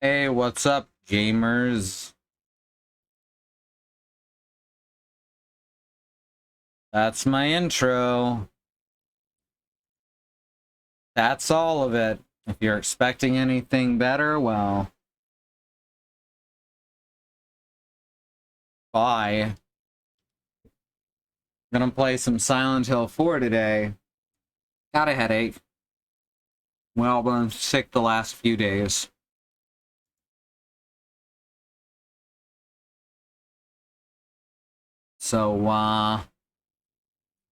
Hey, what's up, gamers? That's my intro. That's all of it. If you're expecting anything better, well, bye. Gonna play some Silent Hill 4 today. Got a headache. Well, been sick the last few days. So,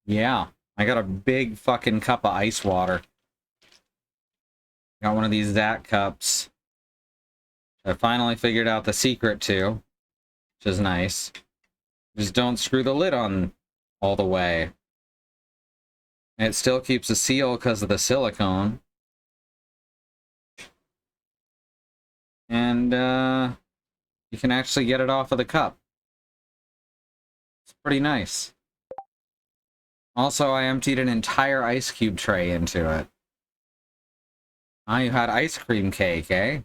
yeah. I got a big fucking cup of ice water. Got one of these Zat cups. I finally figured out the secret to, which is nice. Just don't screw the lid on all the way. It still keeps a seal because of the silicone. And you can actually get it off of the cup. It's pretty nice. Also, I emptied an entire ice cube tray into it. Ah, you had ice cream cake, eh?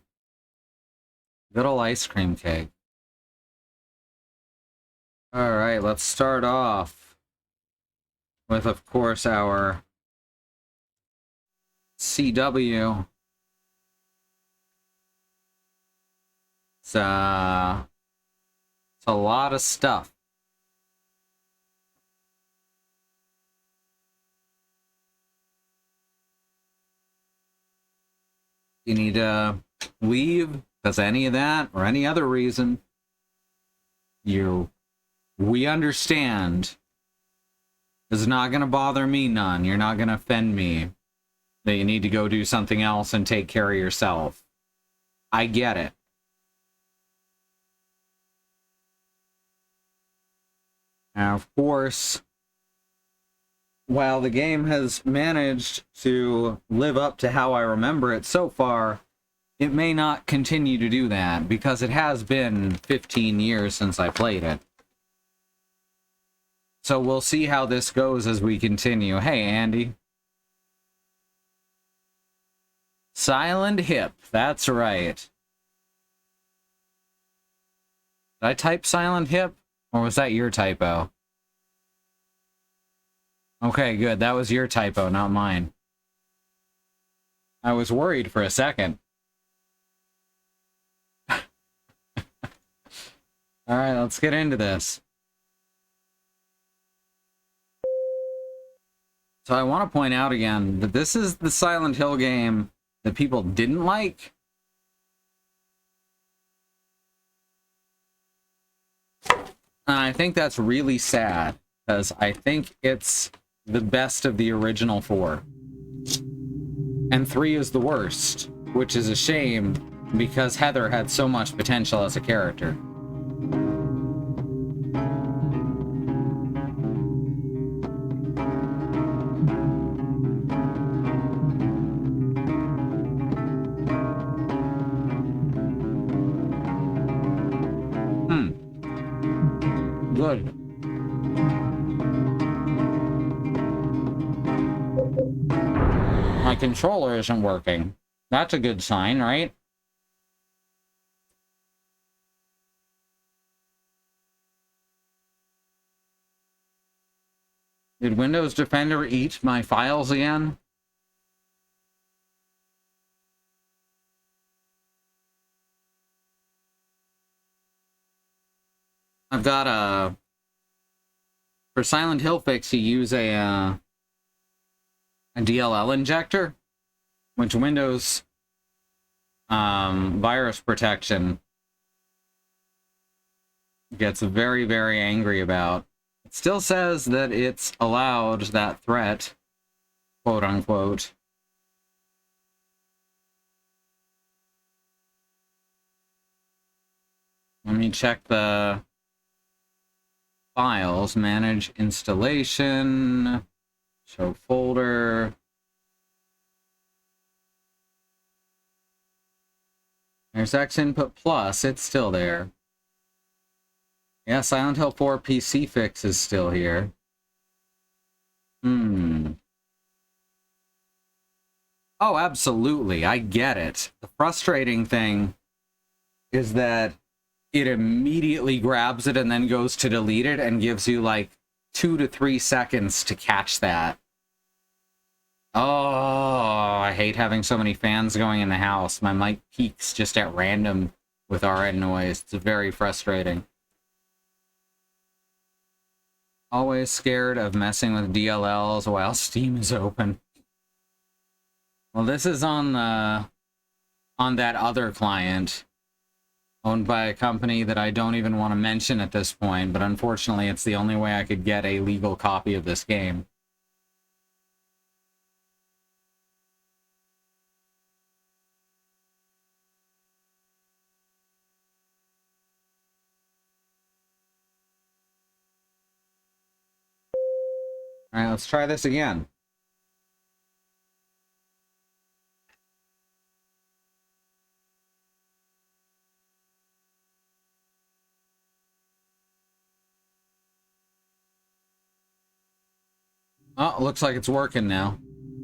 Good ol' ice cream cake. Alright, let's start off with, of course, our CW. It's a lot of stuff. You need to leave because any of that or any other reason, we understand. It's not going to bother me none. You're not going to offend me that you need to go do something else and take care of yourself. I get it. Now, of course, while the game has managed to live up to how I remember it so far, it may not continue to do that because it has been 15 years since I played it. So we'll see how this goes as we continue. Hey, Andy. Silent Hip, that's right. Did I type Silent Hip? Or was that your typo? Okay, good. That was your typo, not mine. I was worried for a second. Alright, let's get into this. So I want to point out again that this is the Silent Hill game that people didn't like. I think that's really sad, because I think it's the best of the original 4. And 3 is the worst, which is a shame, because Heather had so much potential as a character. Good. My controller isn't working. That's a good sign, right? Did Windows Defender eat my files again? I've got a... For Silent Hill Fix, you use a DLL injector, which Windows virus protection gets very, very angry about. It still says that it's allowed, that threat, quote unquote. Let me check the files. Manage installation, show folder. There's X Input Plus, it's still there. Yeah, Silent Hill 4 PC fix is still here. Oh, absolutely, I get it. The frustrating thing is that it immediately grabs it and then goes to delete it and gives you like 2 to 3 seconds to catch that. Oh, I hate having so many fans going in the house. My mic peaks just at random with RN noise. It's very frustrating. Always scared of messing with DLLs while Steam is open. Well, this is on that other client owned by a company that I don't even want to mention at this point, but unfortunately it's the only way I could get a legal copy of this game. All right, let's try this again. Oh, looks like it's working now.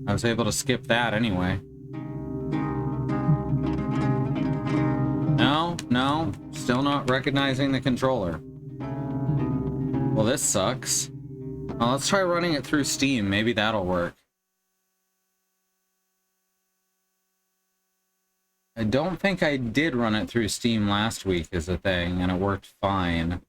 I was able to skip that anyway. No, still not recognizing the controller. Well, this sucks. Well, let's try running it through Steam. Maybe that'll work. I don't think I did run it through Steam last week is the thing, and it worked fine.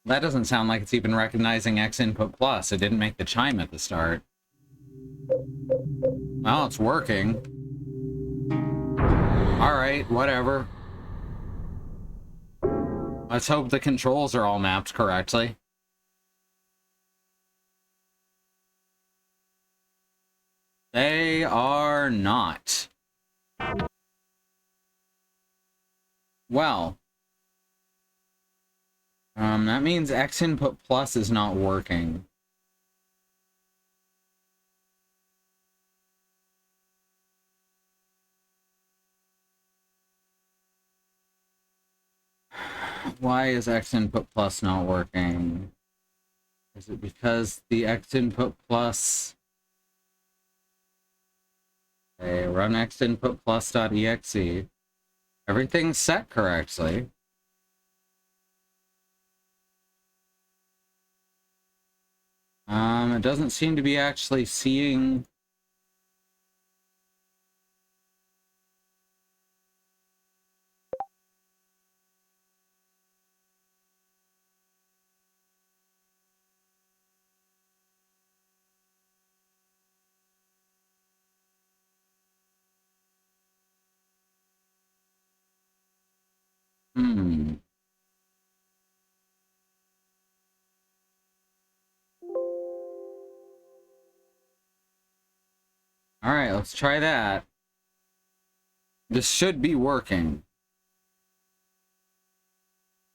That doesn't sound like it's even recognizing X Input Plus. It didn't make the chime at the start. Well, it's working. Alright, whatever. Let's hope the controls are all mapped correctly. They are not. Well, that means X Input Plus is not working. Why is X Input Plus not working? Is it because the X Input Plus... Okay, run xinputplus.exe. Everything's set correctly. It doesn't seem to be actually seeing... Alright, let's try that. This should be working.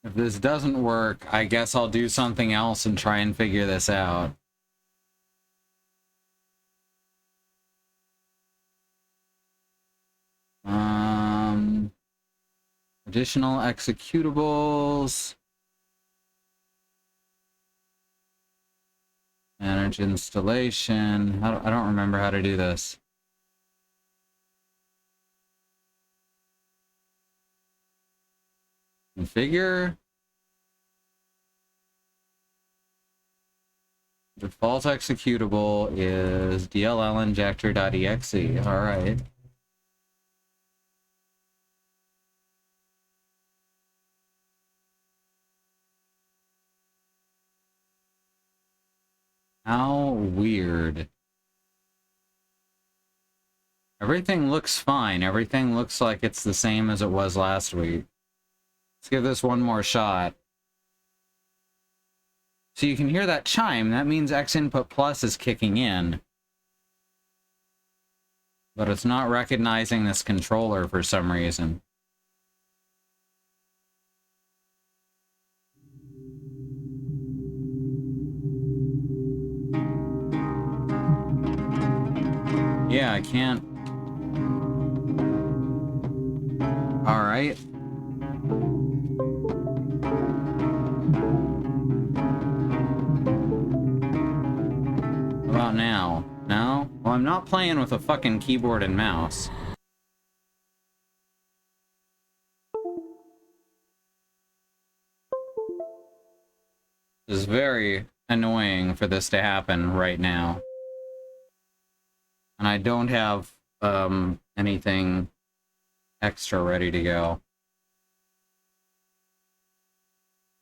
If this doesn't work, I guess I'll do something else and try and figure this out. Additional executables. Manage installation. I don't remember how to do this. Configure. Default executable is dllinjector.exe. All right. How weird. Everything looks fine. Everything looks like it's the same as it was last week. Let's give this one more shot. So you can hear that chime. That means X Input Plus is kicking in. But it's not recognizing this controller for some reason. Yeah, I can't. Alright. What about now? No? Well, I'm not playing with a fucking keyboard and mouse. It's very annoying for this to happen right now. And I don't have, anything extra ready to go.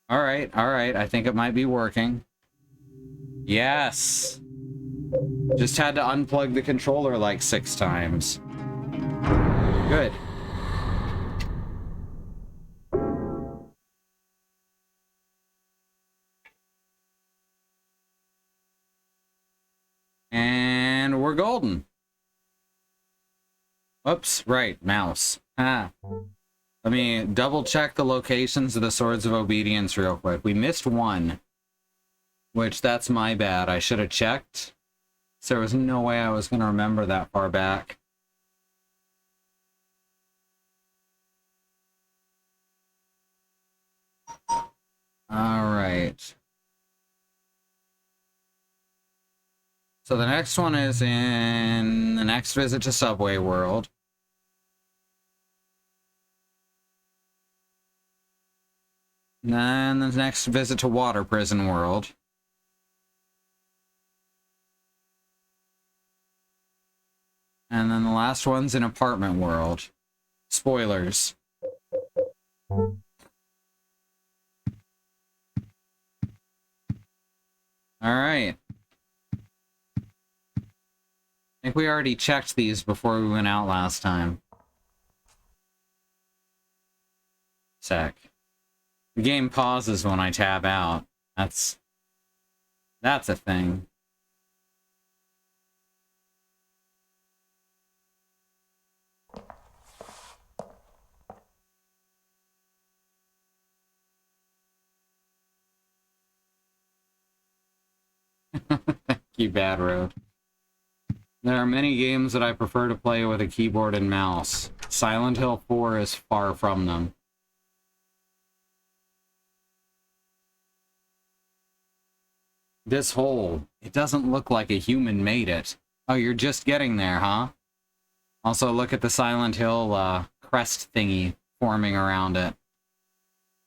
Alright, I think it might be working. Yes! Just had to unplug the controller like 6 times. Good. And we're golden. Whoops, right, mouse. Ah. Let me double check the locations of the Swords of Obedience real quick. We missed one. Which, that's my bad. I should have checked. So there was no way I was going to remember that far back. Alright. So the next one is in the next visit to Subway World. And then the next visit to Water Prison World. And then the last one's in Apartment World. Spoilers. Alright. I think we already checked these before we went out last time. Sec. The game pauses when I tab out. That's a thing. Thank you, Bad Road. There are many games that I prefer to play with a keyboard and mouse. Silent Hill 4 is far from them. This hole, it doesn't look like a human made it. Oh, you're just getting there, huh? Also, look at the Silent Hill crest thingy forming around it.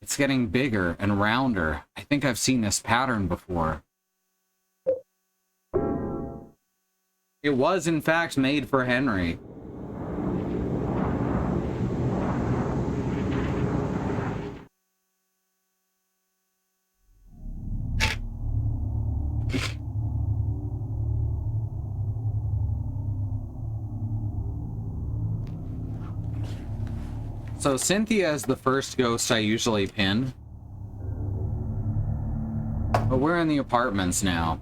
It's getting bigger and rounder. I think I've seen this pattern before. It was, in fact, made for Henry. So Cynthia is the first ghost I usually pin. But we're in the apartments now.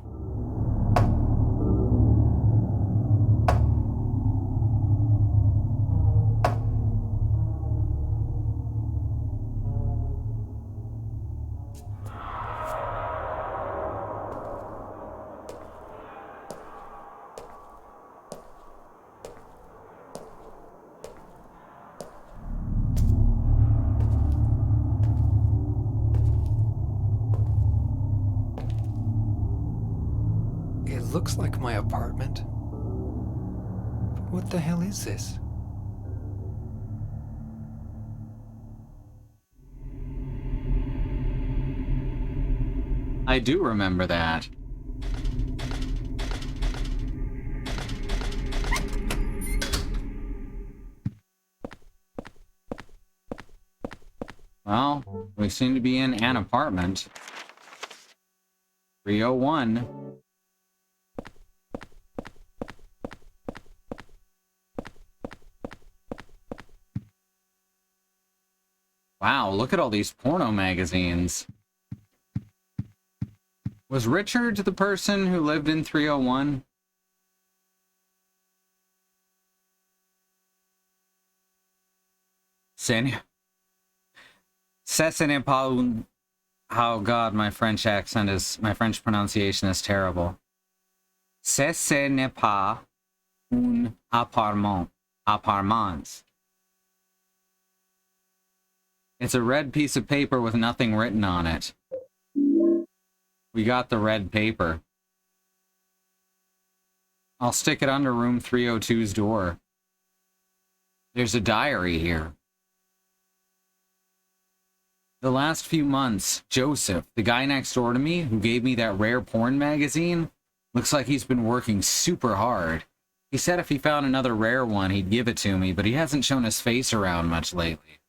Looks like my apartment. What the hell is this? I do remember that. Well, we seem to be in an apartment. 301. Wow, look at all these porno magazines. Was Richard the person who lived in 301? Cessez-ne-pas. Oh god, my French pronunciation is terrible. Cessez-ne-pas un appartement. Appartements. It's a red piece of paper with nothing written on it. We got the red paper. I'll stick it under room 302's door. There's a diary here. The last few months, Joseph, the guy next door to me who gave me that rare porn magazine, looks like he's been working super hard. He said if he found another rare one, he'd give it to me, but he hasn't shown his face around much lately.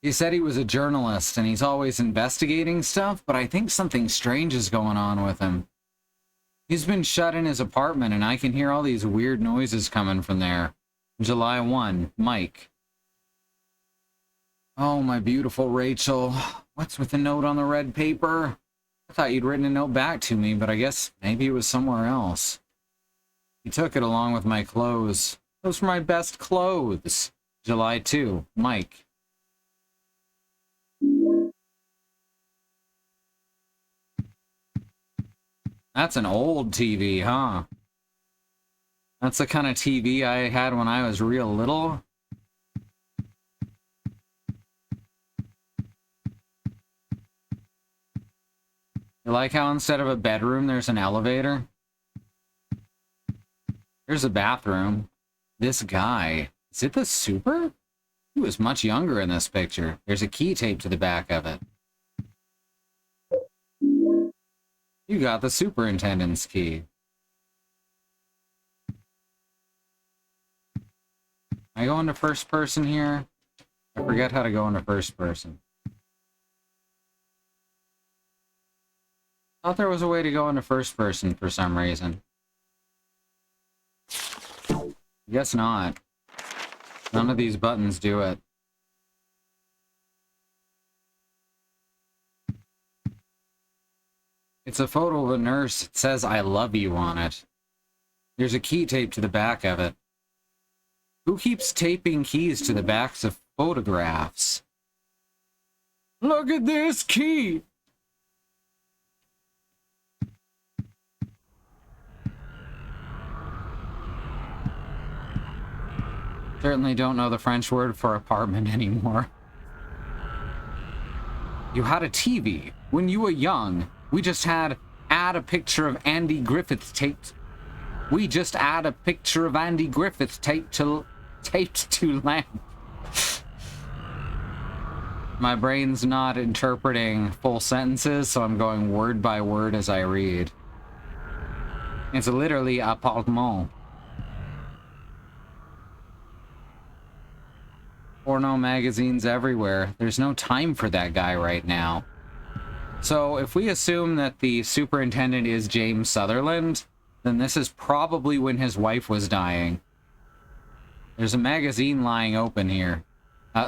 He said he was a journalist and he's always investigating stuff, but I think something strange is going on with him. He's been shut in his apartment and I can hear all these weird noises coming from there. July 1, Mike. Oh, my beautiful Rachel. What's with the note on the red paper? I thought you'd written a note back to me, but I guess maybe it was somewhere else. He took it along with my clothes. Those were my best clothes. July 2, Mike. That's an old TV, huh? That's the kind of TV I had when I was real little. You like how instead of a bedroom, there's an elevator? There's a bathroom. This guy, is it the super? He was much younger in this picture. There's a key taped to the back of it. You got the superintendent's key. I go into first person here? I forget how to go into first person. Thought there was a way to go into first person for some reason. Guess not. None of these buttons do it. It's a photo of a nurse. It says I love you on it. There's a key taped to the back of it. Who keeps taping keys to the backs of photographs? Look at this key! Certainly don't know the French word for apartment anymore. You had a TV when you were young. We just had add a picture of Andy Griffith taped. We just add a picture of Andy Griffith taped to lamp. My brain's not interpreting full sentences, so I'm going word by word as I read. It's literally appartement. Porno magazines everywhere. There's no time for that guy right now. So if we assume that the superintendent is James Sunderland, then this is probably when his wife was dying. There's a magazine lying open here.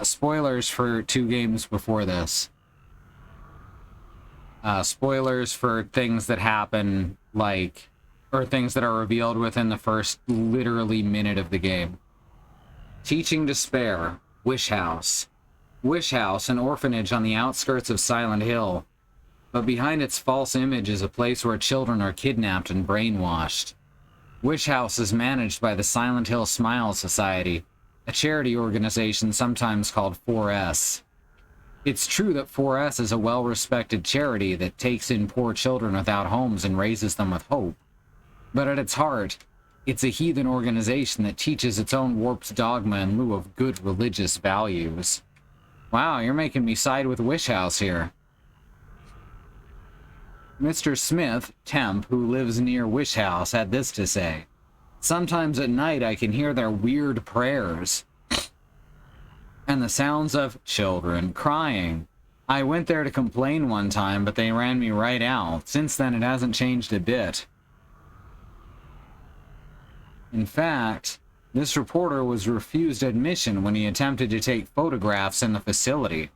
Spoilers for 2 games before this. Spoilers for things that happen, like, or things that are revealed within the first literally minute of the game. Teaching Despair. Wish House. Wish House, an orphanage on the outskirts of Silent Hill. But behind its false image is a place where children are kidnapped and brainwashed. Wish House is managed by the Silent Hill Smile Society, a charity organization sometimes called 4S. It's true that 4S is a well-respected charity that takes in poor children without homes and raises them with hope. But at its heart, it's a heathen organization that teaches its own warped dogma in lieu of good religious values. Wow, you're making me side with Wish House here. Mr. Smith, temp, who lives near Wish House, had this to say. Sometimes at night I can hear their weird prayers and the sounds of children crying. I went there to complain one time, but they ran me right out. Since then, it hasn't changed a bit. In fact, this reporter was refused admission when he attempted to take photographs in the facility.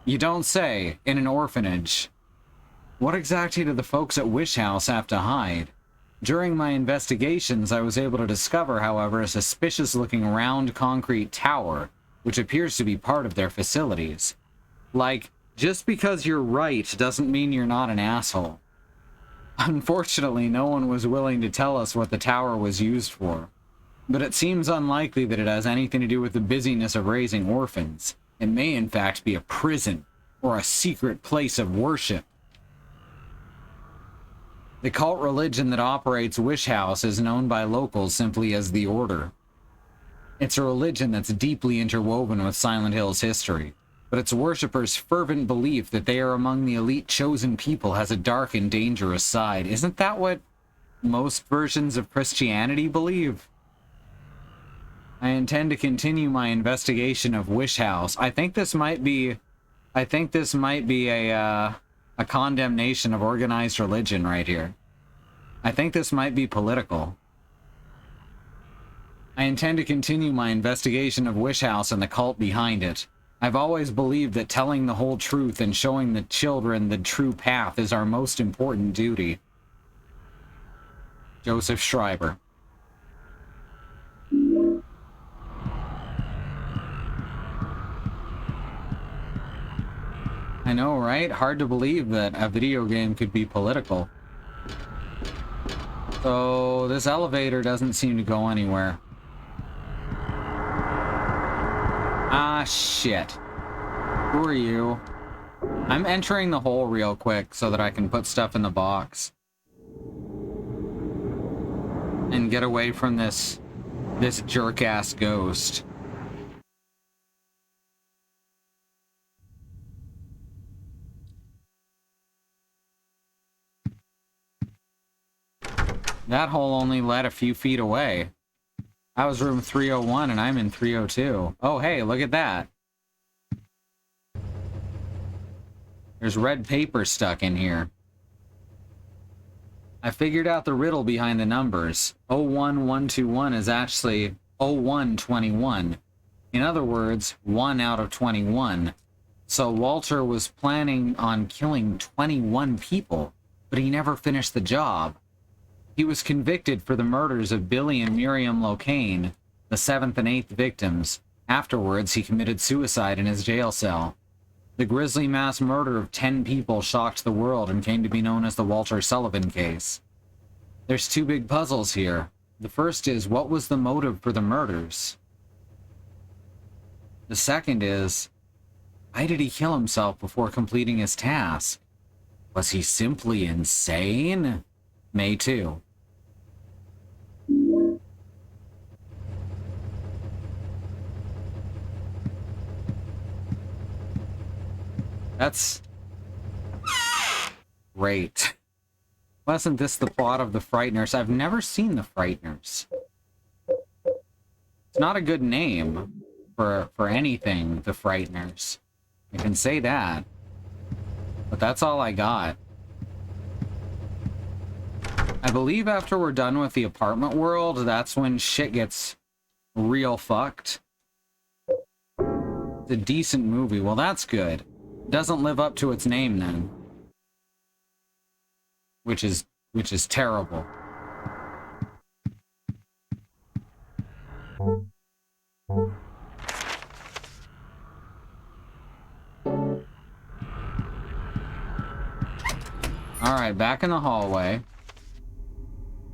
You don't say, in an orphanage. What exactly do the folks at Wish House have to hide? During my investigations, I was able to discover, however, a suspicious-looking round concrete tower, which appears to be part of their facilities. Like, just because you're right doesn't mean you're not an asshole. Unfortunately, no one was willing to tell us what the tower was used for. But it seems unlikely that it has anything to do with the busyness of raising orphans. It may in fact be a prison, or a secret place of worship. The cult religion that operates Wish House is known by locals simply as the Order. It's a religion that's deeply interwoven with Silent Hill's history, but its worshippers' fervent belief that they are among the elite chosen people has a dark and dangerous side. Isn't that what most versions of Christianity believe? I intend to continue my investigation of Wish House. I think this might be a condemnation of organized religion right here. I think this might be political. I intend to continue my investigation of Wish House and the cult behind it. I've always believed that telling the whole truth and showing the children the true path is our most important duty. Joseph Schreiber. I know, right? Hard to believe that a video game could be political. So, this elevator doesn't seem to go anywhere. Ah, shit. Who are you? I'm entering the hole real quick so that I can put stuff in the box. And get away from this jerk-ass ghost. That hole only led a few feet away. That was room 301 and I'm in 302. Oh, hey, look at that. There's red paper stuck in here. I figured out the riddle behind the numbers. 01121 is actually 0121. In other words, 1 out of 21. So Walter was planning on killing 21 people, but he never finished the job. He was convicted for the murders of Billy and Miriam Locane, the 7th and 8th victims. Afterwards, he committed suicide in his jail cell. The grisly mass murder of 10 people shocked the world and came to be known as the Walter Sullivan case. There's two big puzzles here. The first is, what was the motive for the murders? The second is, why did he kill himself before completing his task? Was he simply insane? May 2. That's great. Wasn't this the plot of The Frighteners? I've never seen The Frighteners. It's not a good name for anything, The Frighteners. I can say that. But that's all I got. I believe after we're done with the apartment world, that's when shit gets real fucked. It's a decent movie. Well, that's good. Doesn't live up to its name then. Which is terrible. Alright, back in the hallway.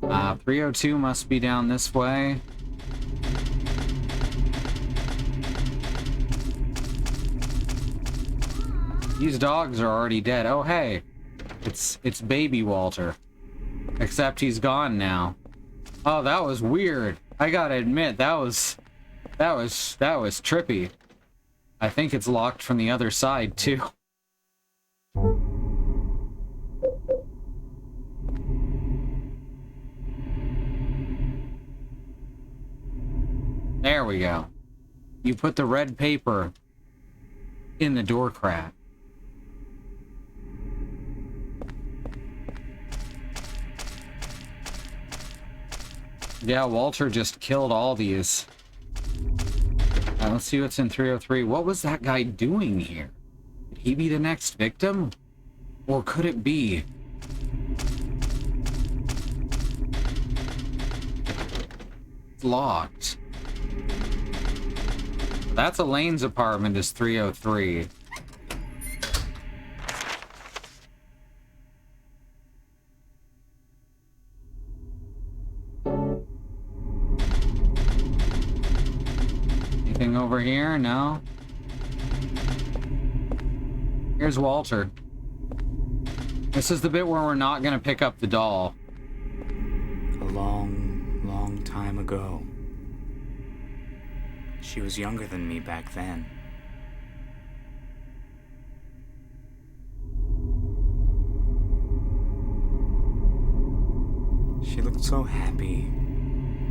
302 must be down this way. These dogs are already dead. Oh, hey. It's baby Walter. Except he's gone now. Oh, that was weird. I gotta admit, that was trippy. I think it's locked from the other side, too. There we go. You put the red paper in the door crack. Yeah, Walter just killed all these. Let's see what's in 303. What was that guy doing here? Could he be the next victim? Or could it be? It's locked. That's Elaine's apartment, is 303. over here? No. Here's Walter. This is the bit where we're not gonna pick up the doll. A long, long time ago. She was younger than me back then. She looked so happy,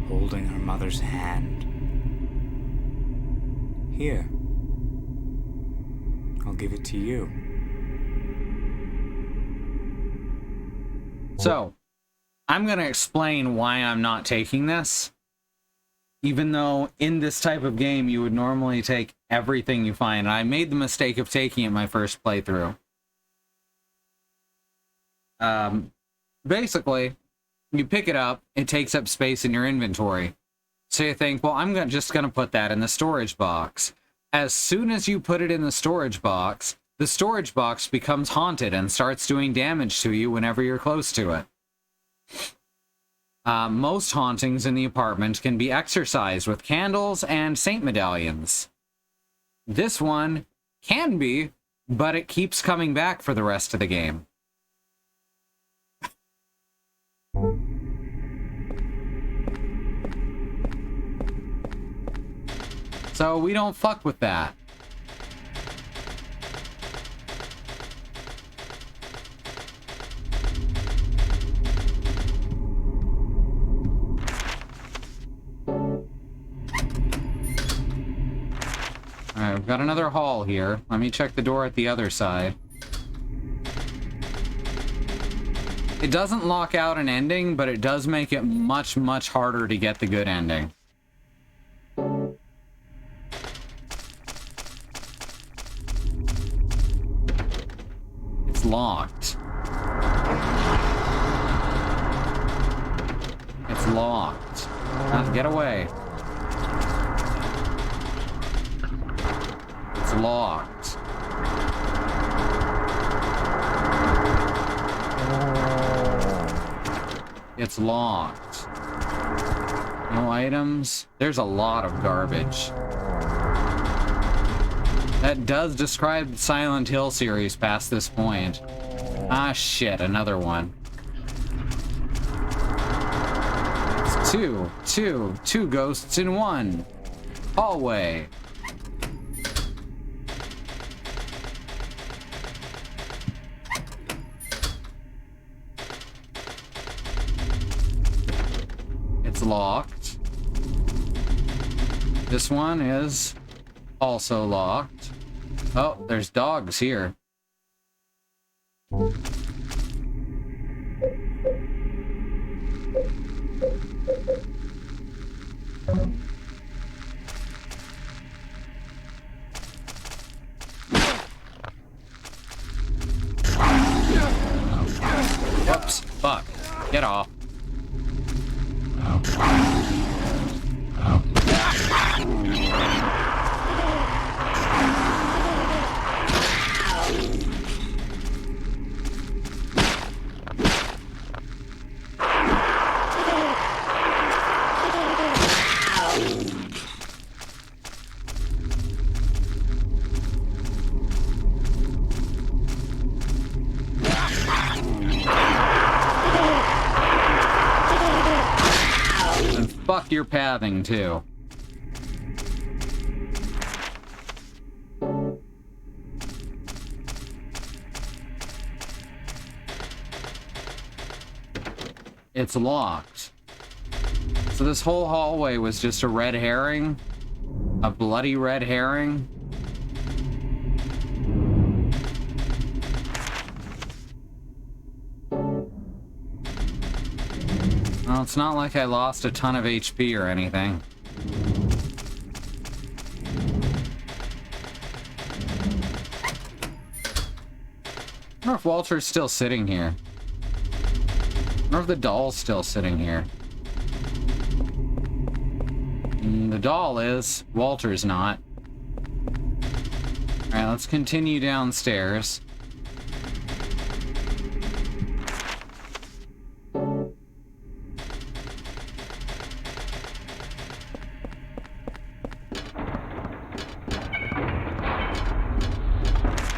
holding her mother's hand. Here. I'll give it to you. So, I'm going to explain why I'm not taking this. Even though in this type of game you would normally take everything you find. I made the mistake of taking it my first playthrough. Basically, you pick it up, it takes up space in your inventory. So you think, well, I'm just going to put that in the storage box. As soon as you put it in the storage box becomes haunted and starts doing damage to you whenever you're close to it. Most hauntings in the apartment can be exorcised with candles and saint medallions. This one can be, but it keeps coming back for the rest of the game. So we don't fuck with that. Alright, we've got another hall here. Let me check the door at the other side. It doesn't lock out an ending, but it does make it much, much harder to get the good ending. It's locked. It's locked. Get away. It's locked. It's locked. No items. There's a lot of garbage. That does describe the Silent Hill series past this point. Ah, shit, another one. It's two ghosts in one. Hallway. It's locked. This one is also locked. Oh, there's dogs here. Whoops. Fuck. Get off. Fuck your pathing, too. It's locked. So this whole hallway was just a red herring? A bloody red herring? Well, it's not like I lost a ton of HP or anything. I wonder if Walter's still sitting here. I wonder if the doll's still sitting here. The doll is. Walter's not. Alright, let's continue downstairs.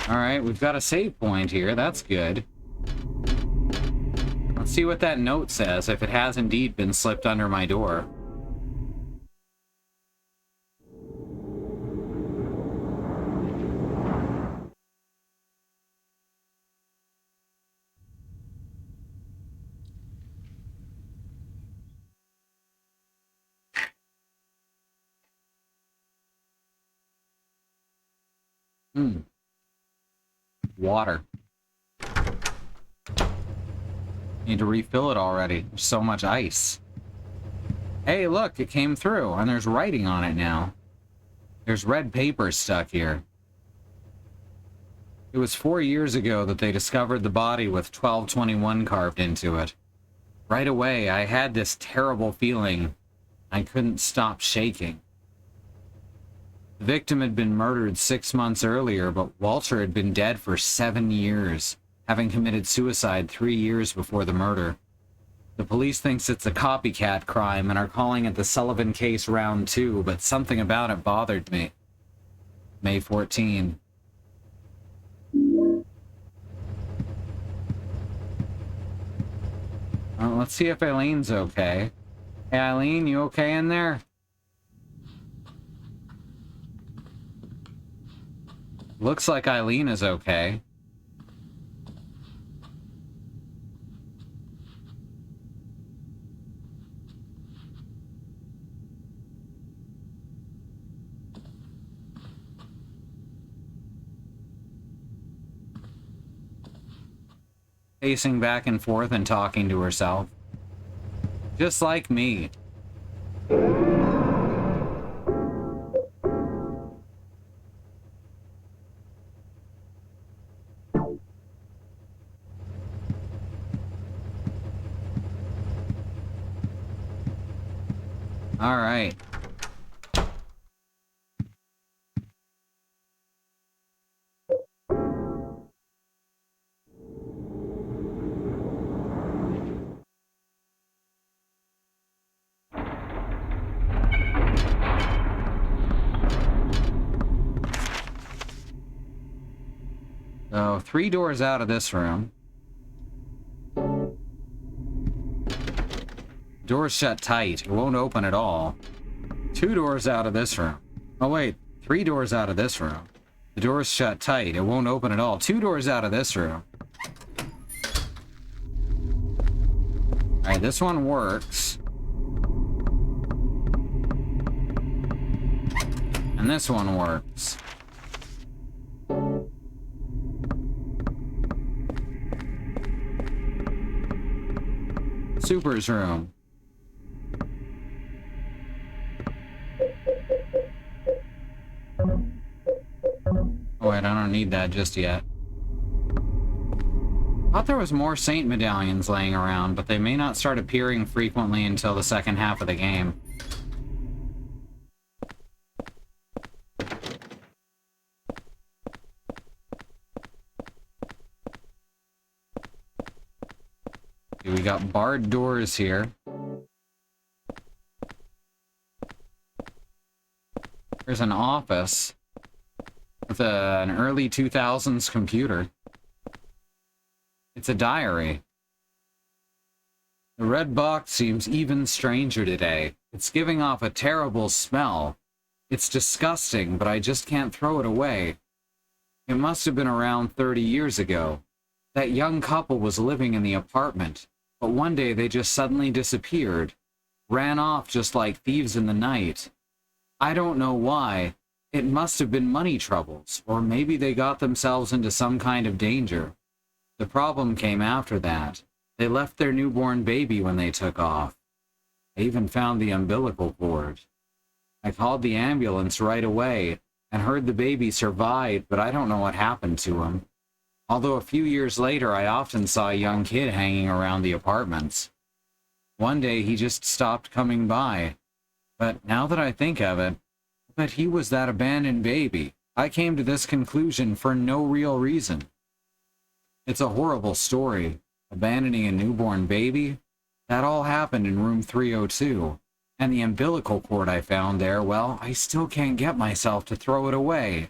Alright, we've got a save point here. That's good. Let's see what that note says, if it has indeed been slipped under my door. Water. Need to refill it already. There's so much ice. Hey, look, it came through, and there's writing on it now. There's red paper stuck here. It was 4 years ago that they discovered the body with 1221 carved into it. Right away, I had this terrible feeling I couldn't stop shaking. The victim had been murdered 6 months earlier, but Walter had been dead for 7 years, having committed suicide 3 years before the murder. The police thinks it's a copycat crime and are calling it the Sullivan case round 2, but something about it bothered me. May 14. Well, let's see if Eileen's okay. Hey, Eileen, you okay in there? Looks like Eileen is okay. Pacing back and forth and talking to herself. Just like me. All right. So, 3 doors out of this room. Door's shut tight. It won't open at all. 2 doors out of this room. Oh wait, 3 doors out of this room. The door's shut tight. It won't open at all. 2 doors out of this room. Alright, this one works. And this one works. Super's room. Oh wait, I don't need that just yet. Thought there was more saint medallions laying around, but they may not start appearing frequently until the second half of the game. Okay, we got barred doors here. There's an office with an early 2000s computer. It's a diary. The red box seems even stranger today. It's giving off a terrible smell. It's disgusting, but I just can't throw it away. It must have been around 30 years ago. That young couple was living in the apartment, but one day they just suddenly disappeared. Ran off just like thieves in the night. I don't know why. It must have been money troubles, or maybe they got themselves into some kind of danger. The problem came after that. They left their newborn baby when they took off. I even found the umbilical cord. I called the ambulance right away and heard the baby survived, but I don't know what happened to him. Although a few years later, I often saw a young kid hanging around the apartments. One day he just stopped coming by. But now that I think of it, I bet he was that abandoned baby. I came to this conclusion for no real reason. It's a horrible story. Abandoning a newborn baby? That all happened in room 302. And the umbilical cord I found there, well, I still can't get myself to throw it away.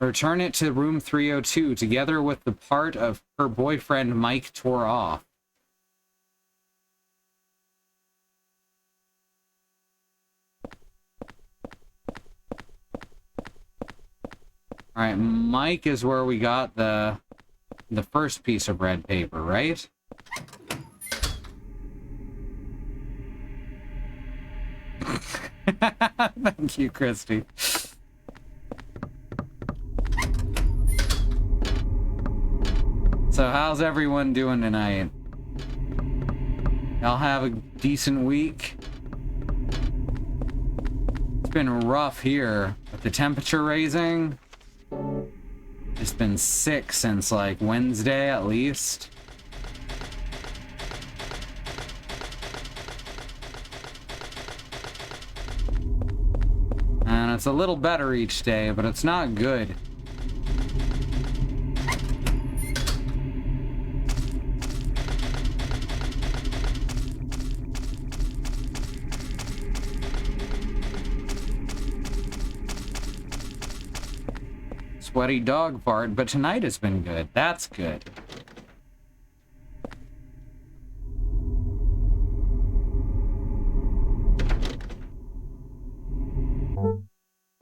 Return it to room 302 together with the part of her boyfriend Mike tore off. Alright, Mike is where we got the first piece of red paper, right? Thank you, Christy. So how's everyone doing tonight? Y'all have a decent week? It's been rough here with the temperature raising. It's been sick since like Wednesday at least. And it's a little better each day, but it's not good. Sweaty dog fart, but tonight has been good. That's good.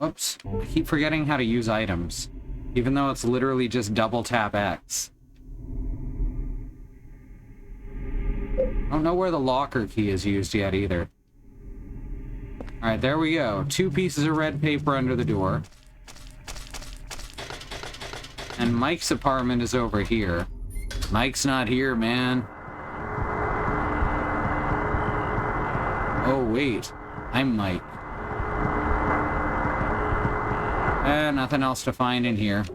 Oops. I keep forgetting how to use items, even though it's literally just double tap X. I don't know where the locker key is used yet either. Alright, there we go. 2 pieces of red paper under the door. And Mike's apartment is over here. Mike's not here, man. Oh, wait. I'm Mike. Nothing else to find in here.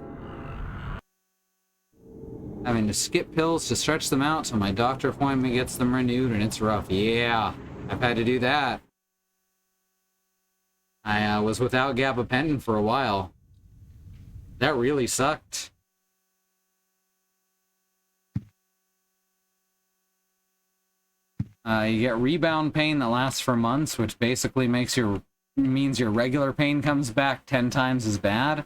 Having to skip pills to stretch them out so my doctor appointment gets them renewed, and it's rough. Yeah, I've had to do that. I was without gabapentin for a while. That really sucked. You get rebound pain that lasts for months, which basically means your regular pain comes back 10 times as bad.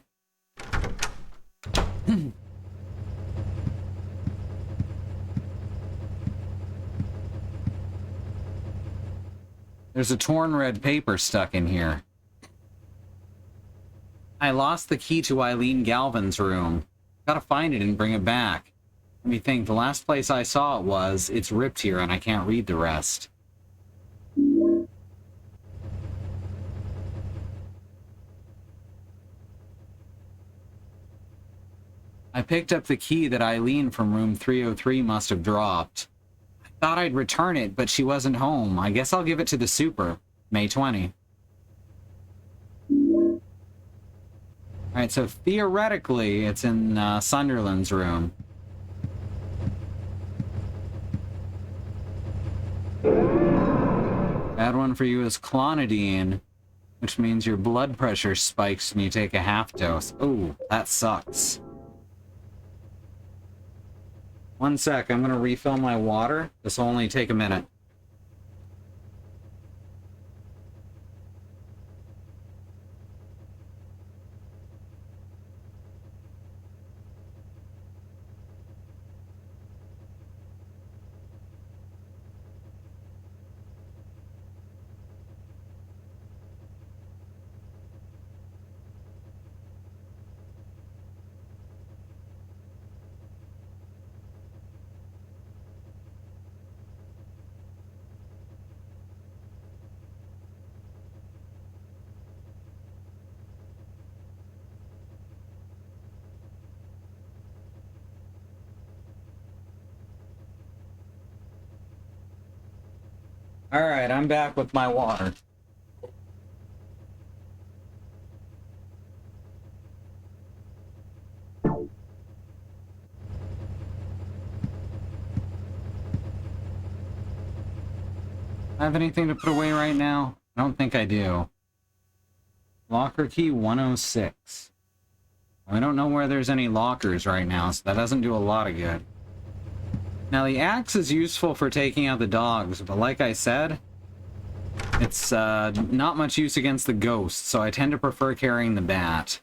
There's a torn red paper stuck in here. I lost the key to Eileen Galvin's room. Gotta find it and bring it back. Let me think, the last place I saw it was, it's ripped here and I can't read the rest. I picked up the key that Eileen from room 303 must have dropped. I thought I'd return it, but she wasn't home. I guess I'll give it to the super. May 20. Alright, so theoretically, it's in Sunderland's room. Bad one for you is clonidine, which means your blood pressure spikes when you take a half dose. Ooh, that sucks. One sec, I'm gonna refill my water. This will only take a minute. Alright, I'm back with my water. I have anything to put away right now? I don't think I do. Locker key 106. I don't know where there's any lockers right now, so that doesn't do a lot of good. Now, the axe is useful for taking out the dogs, but like I said, it's not much use against the ghosts, so I tend to prefer carrying the bat.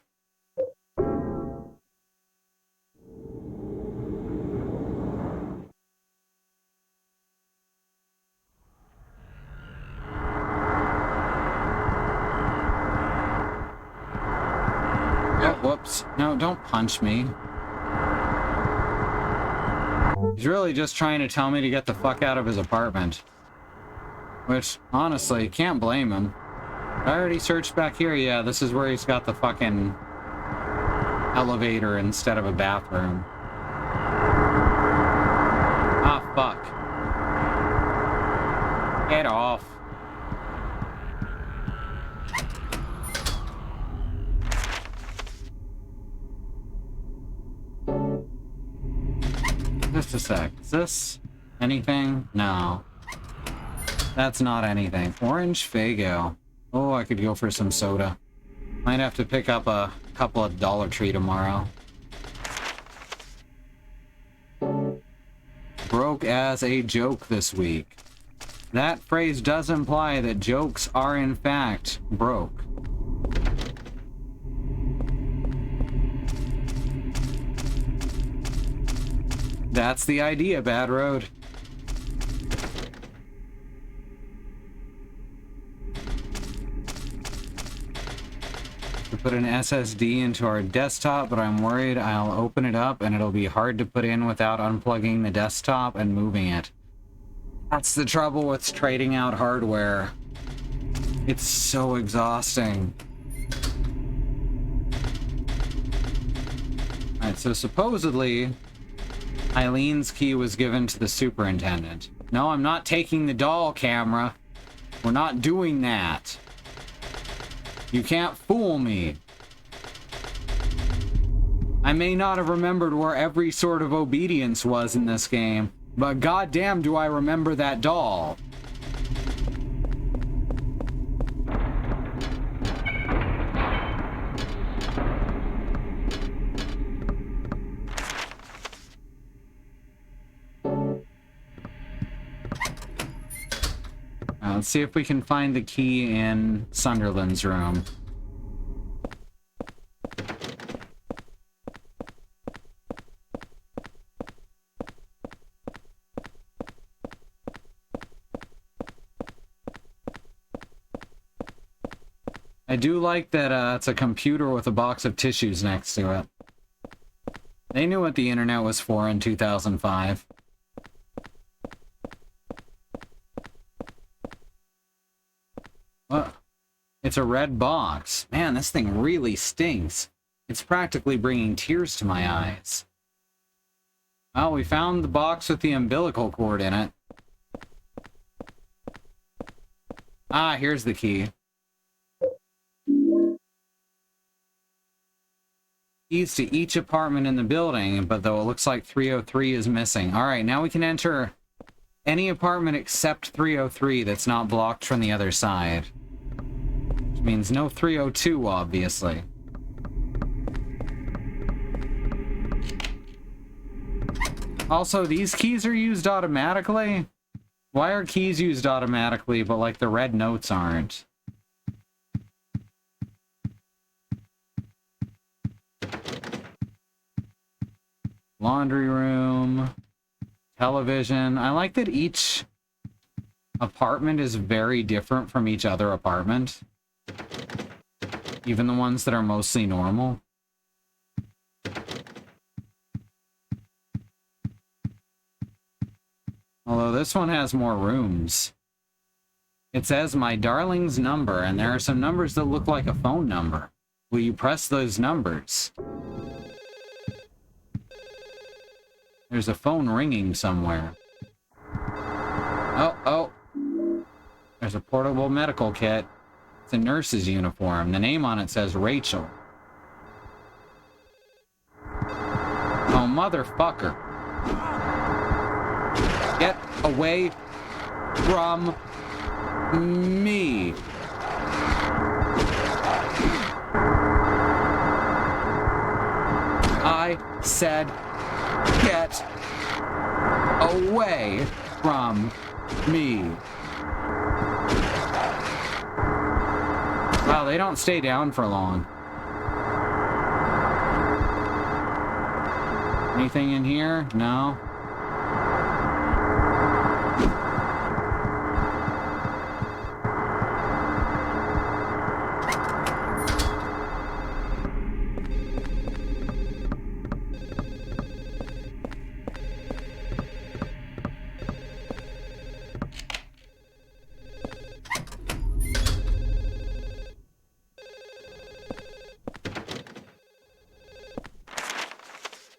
Oops. No, don't punch me. He's really just trying to tell me to get the fuck out of his apartment. Which, honestly, can't blame him. I already searched back here. Yeah, this is where he's got the fucking elevator instead of a bathroom. Ah, fuck. Get off. Just a sec. Is this anything? No. That's not anything. Orange Faygo. Oh, I could go for some soda. Might have to pick up a couple of Dollar Tree tomorrow. Broke as a joke this week. That phrase does imply that jokes are in fact broke. That's the idea, Bad Road. To put an SSD into our desktop, but I'm worried I'll open it up and it'll be hard to put in without unplugging the desktop and moving it. That's the trouble with trading out hardware. It's so exhausting. Alright, so supposedly Eileen's key was given to the superintendent. No, I'm not taking the doll camera. We're not doing that. You can't fool me. I may not have remembered where every sort of obedience was in this game, but goddamn do I remember that doll. Let's see if we can find the key in Sunderland's room. I do like that it's a computer with a box of tissues next to it. They knew what the internet was for in 2005. What? It's a red box. Man, this thing really stinks. It's practically bringing tears to my eyes. Well, we found the box with the umbilical cord in it. Ah, here's the key. Keys to each apartment in the building, but though it looks like 303 is missing. Alright, now we can enter any apartment except 303 that's not blocked from the other side. Which means no 302, obviously. Also, these keys are used automatically? Why are keys used automatically, but like the red notes aren't? Laundry room, television. I like that each apartment is very different from each other apartment. Even the ones that are mostly normal. Although this one has more rooms. It says my darling's number, and there are some numbers that look like a phone number. Will you press those numbers? There's a phone ringing somewhere. Oh. There's a portable medical kit. It's a nurse's uniform. The name on it says Rachel. Oh, motherfucker. Get away from me. I said get away from me. Wow, they don't stay down for long. Anything in here? No.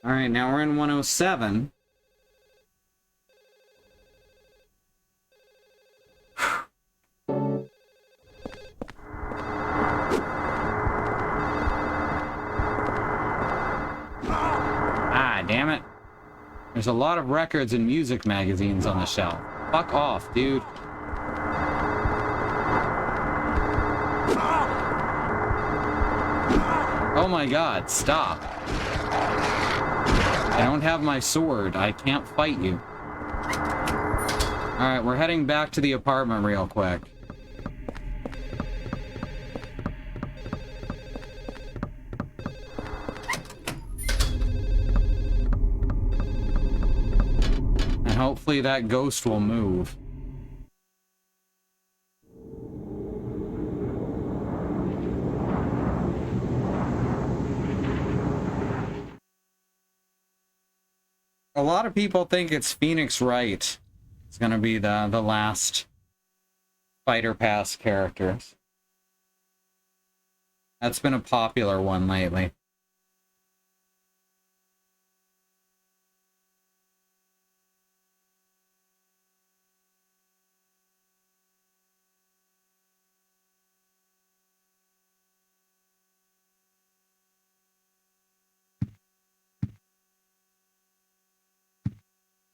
Alright, now we're in 107. Ah, damn it. There's a lot of records and music magazines on the shelf. Fuck off, dude. Oh my god, stop. I don't have my sword. I can't fight you. Alright, we're heading back to the apartment real quick. And hopefully that ghost will move. A lot of people think it's Phoenix Wright. It's gonna be the last Fighter Pass characters. That's been a popular one lately.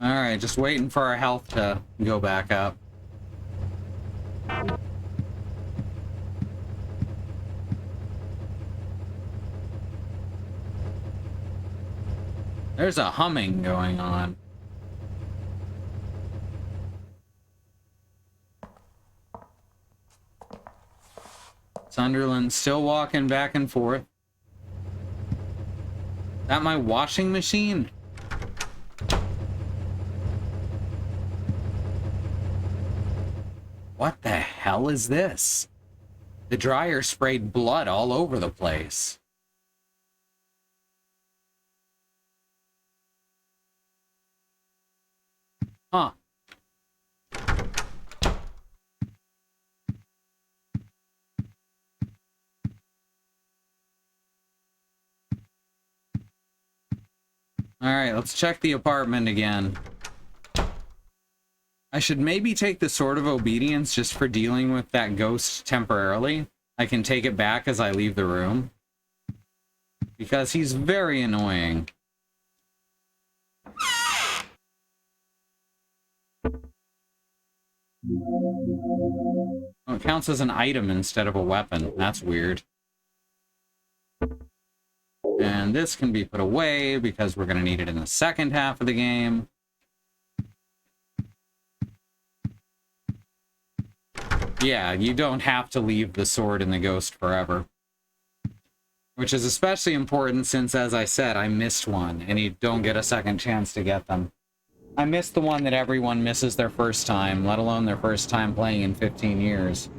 Alright, just waiting for our health to go back up. There's a humming going on. Sunderland still walking back and forth. Is that my washing machine? What the hell is this? The dryer sprayed blood all over the place. Huh. Alright, let's check the apartment again. I should maybe take the Sword of Obedience just for dealing with that ghost temporarily. I can take it back as I leave the room. Because he's very annoying. Oh, it counts as an item instead of a weapon. That's weird. And this can be put away because we're going to need it in the second half of the game. Yeah, you don't have to leave the sword and the ghost forever. Which is especially important since, as I said, I missed one, and you don't get a second chance to get them. I missed the one that everyone misses their first time, let alone their first time playing in 15 years.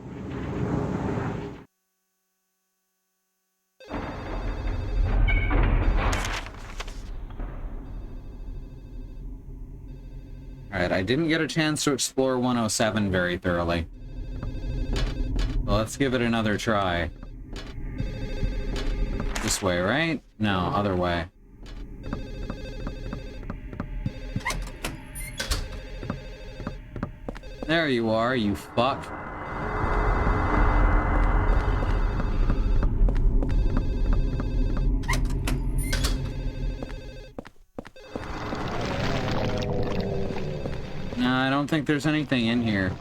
Alright, I didn't get a chance to explore 107 very thoroughly. Well, let's give it another try. This way, right? No, other way. There you are, you fuck. No, I don't think there's anything in here.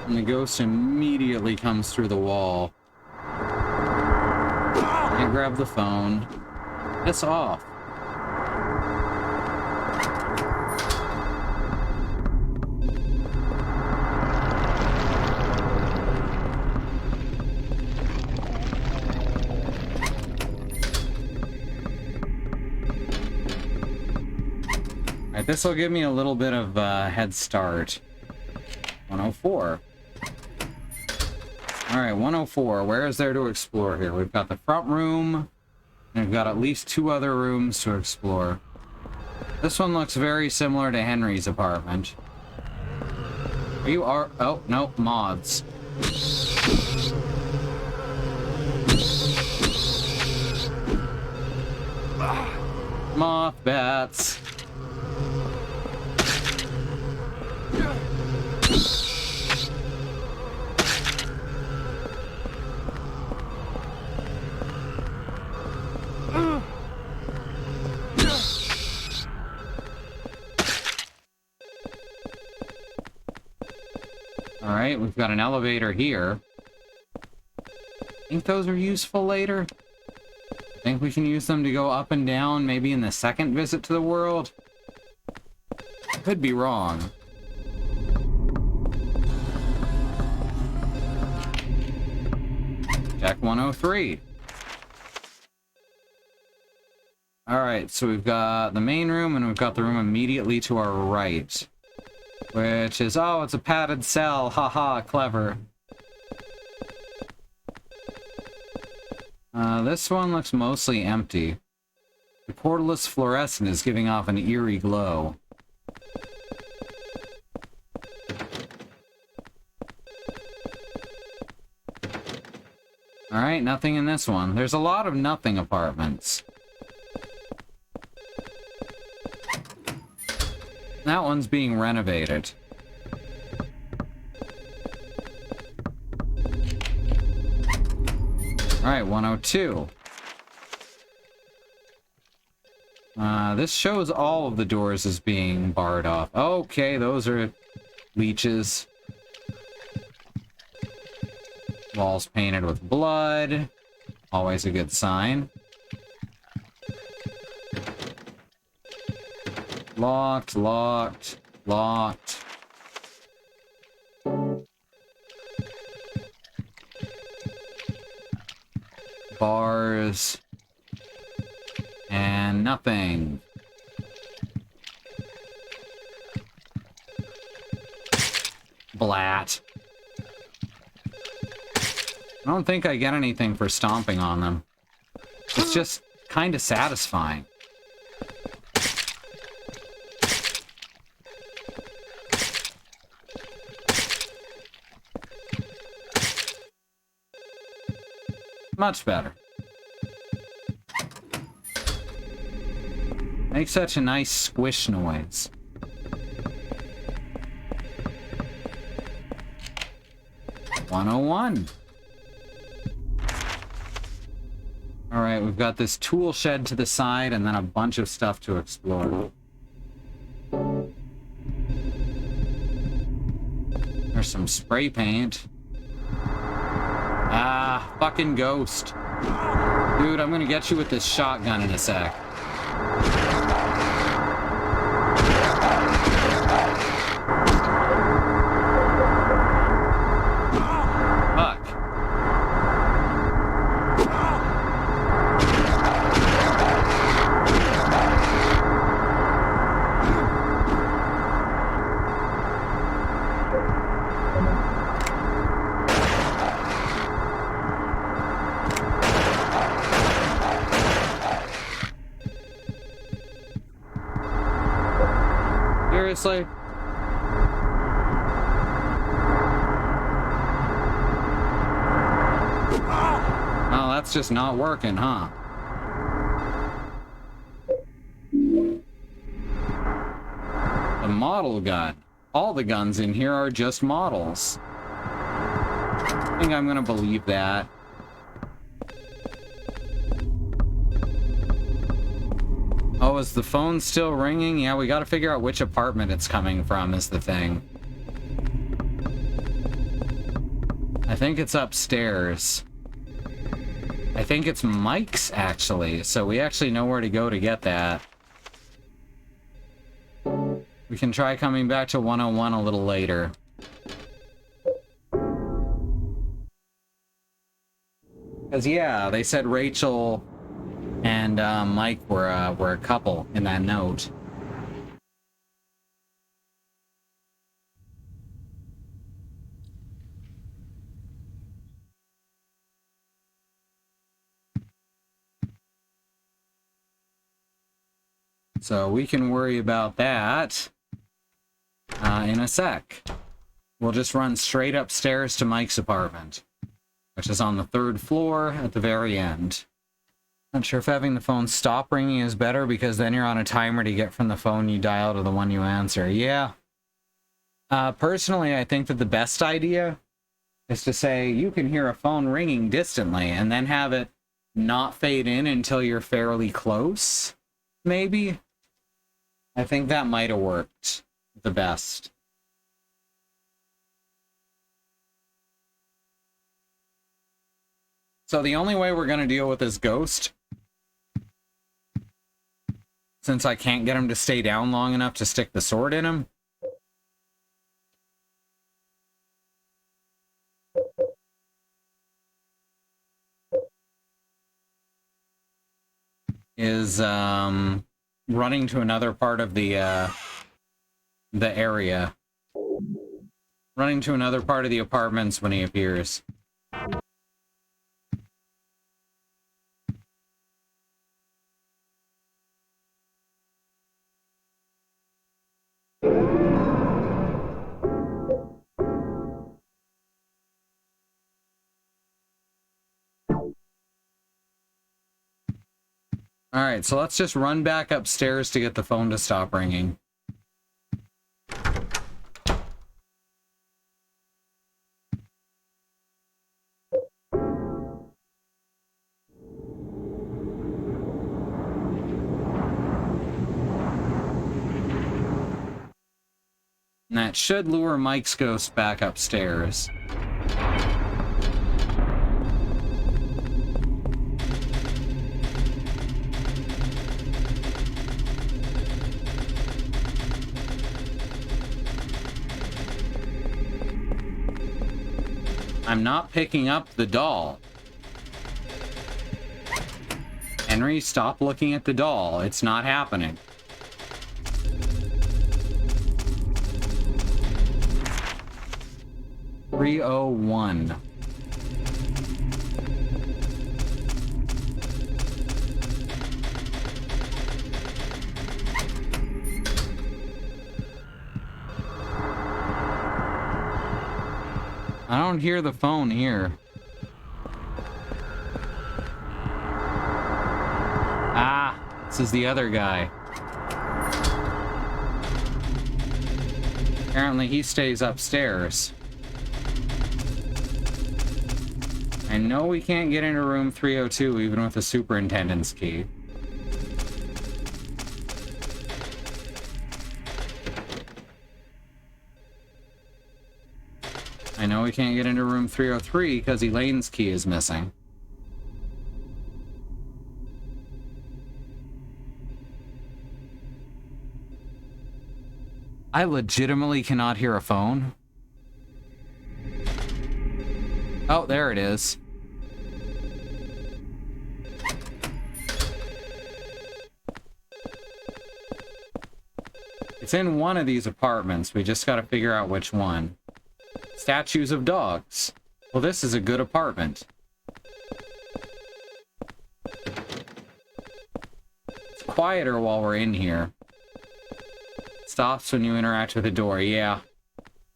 And the ghost immediately comes through the wall. And grab the phone. Piss off. Alright, this will give me a little bit of a head start. 104. Alright, 104. Where is there to explore here? We've got the front room, and we've got at least 2 other rooms to explore. This one looks very similar to Henry's apartment. Are you oh, no, moths. Moth bats. Alright, we've got an elevator here. Think those are useful later? Think we can use them to go up and down, maybe in the second visit to the world? Could be wrong. Deck 103. Alright, so we've got the main room, and we've got the room immediately to our right. Which is, oh, it's a padded cell. Haha, clever. This one looks mostly empty. The cordless fluorescent is giving off an eerie glow. Alright, nothing in this one. There's a lot of nothing apartments. That one's being renovated. Alright, 102. This shows all of the doors as being barred off. Okay, those are leeches. Walls painted with blood. Always a good sign. Locked, locked, locked. Bars. And nothing. Blat. I don't think I get anything for stomping on them. It's just kind of satisfying. Much better. Makes such a nice squish noise. "101." Alright, we've got this tool shed to the side and then a bunch of stuff to explore. There's some spray paint. Ah, fucking ghost. Dude, I'm gonna get you with this shotgun in a sec. Fuck. Seriously? Oh, that's just not working, huh? The model gun. All the guns in here are just models. I think I'm gonna believe that. Oh, is the phone still ringing? Yeah, we gotta figure out which apartment it's coming from is the thing. I think it's upstairs. I think it's Mike's, actually. So we actually know where to go to get that. We can try coming back to 101 a little later. Because, yeah, they said Rachel and Mike were a couple in that note. So we can worry about that in a sec. We'll just run straight upstairs to Mike's apartment, which is on the 3rd floor at the very end. Not sure if having the phone stop ringing is better because then you're on a timer to get from the phone you dial to the one you answer. Yeah. Personally, I think that the best idea is to say you can hear a phone ringing distantly and then have it not fade in until you're fairly close, maybe. I think that might have worked the best. So the only way we're going to deal with this ghost, since I can't get him to stay down long enough to stick the sword in him, is running to another part of the area. Running to another part of the apartments when he appears. Alright, so let's just run back upstairs to get the phone to stop ringing. And that should lure Mike's ghost back upstairs. I'm not picking up the doll. Henry, stop looking at the doll. It's not happening. $301. I don't hear the phone here. Ah, this is the other guy. Apparently he stays upstairs. I know we can't get into room 302 even with the superintendent's key. I know we can't get into room 303 because Elaine's key is missing. I legitimately cannot hear a phone. Oh, there it is. It's in one of these apartments. We just gotta figure out which one. Statues of dogs. Well, this is a good apartment. It's quieter while we're in here. Stops when you interact with the door. Yeah.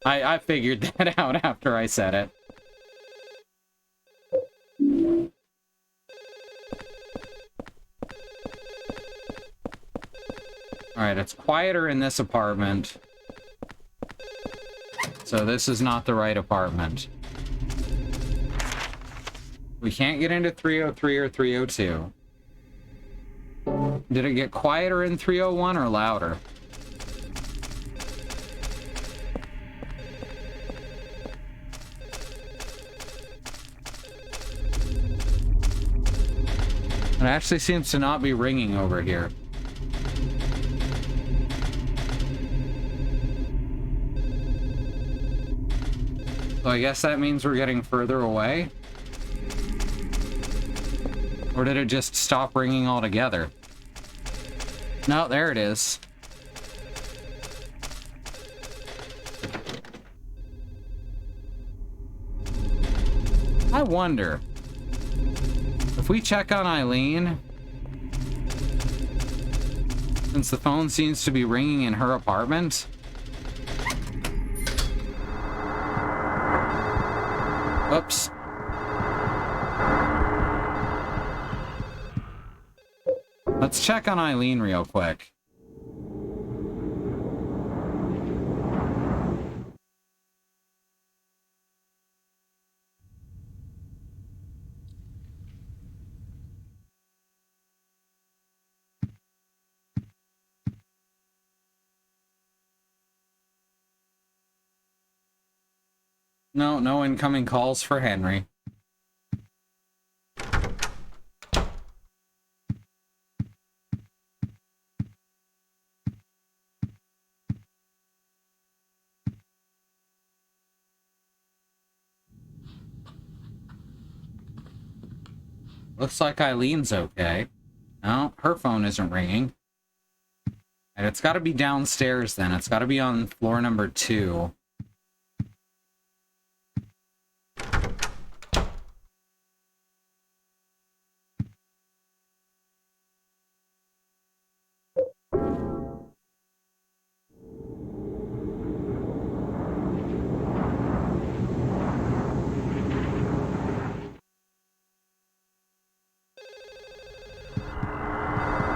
I figured that out after I said it. Alright, it's quieter in this apartment. So this is not the right apartment. We can't get into 303 or 302. Did it get quieter in 301 or louder? It actually seems to not be ringing over here. So I guess that means we're getting further away? Or did it just stop ringing altogether? No, there it is. I wonder if we check on Eileen, since the phone seems to be ringing in her apartment. Oops. check on Eileen real quick. No, no incoming calls for Henry. Looks like Eileen's okay. No, her phone isn't ringing. And it's got to be downstairs then. It's got to be on floor number 2.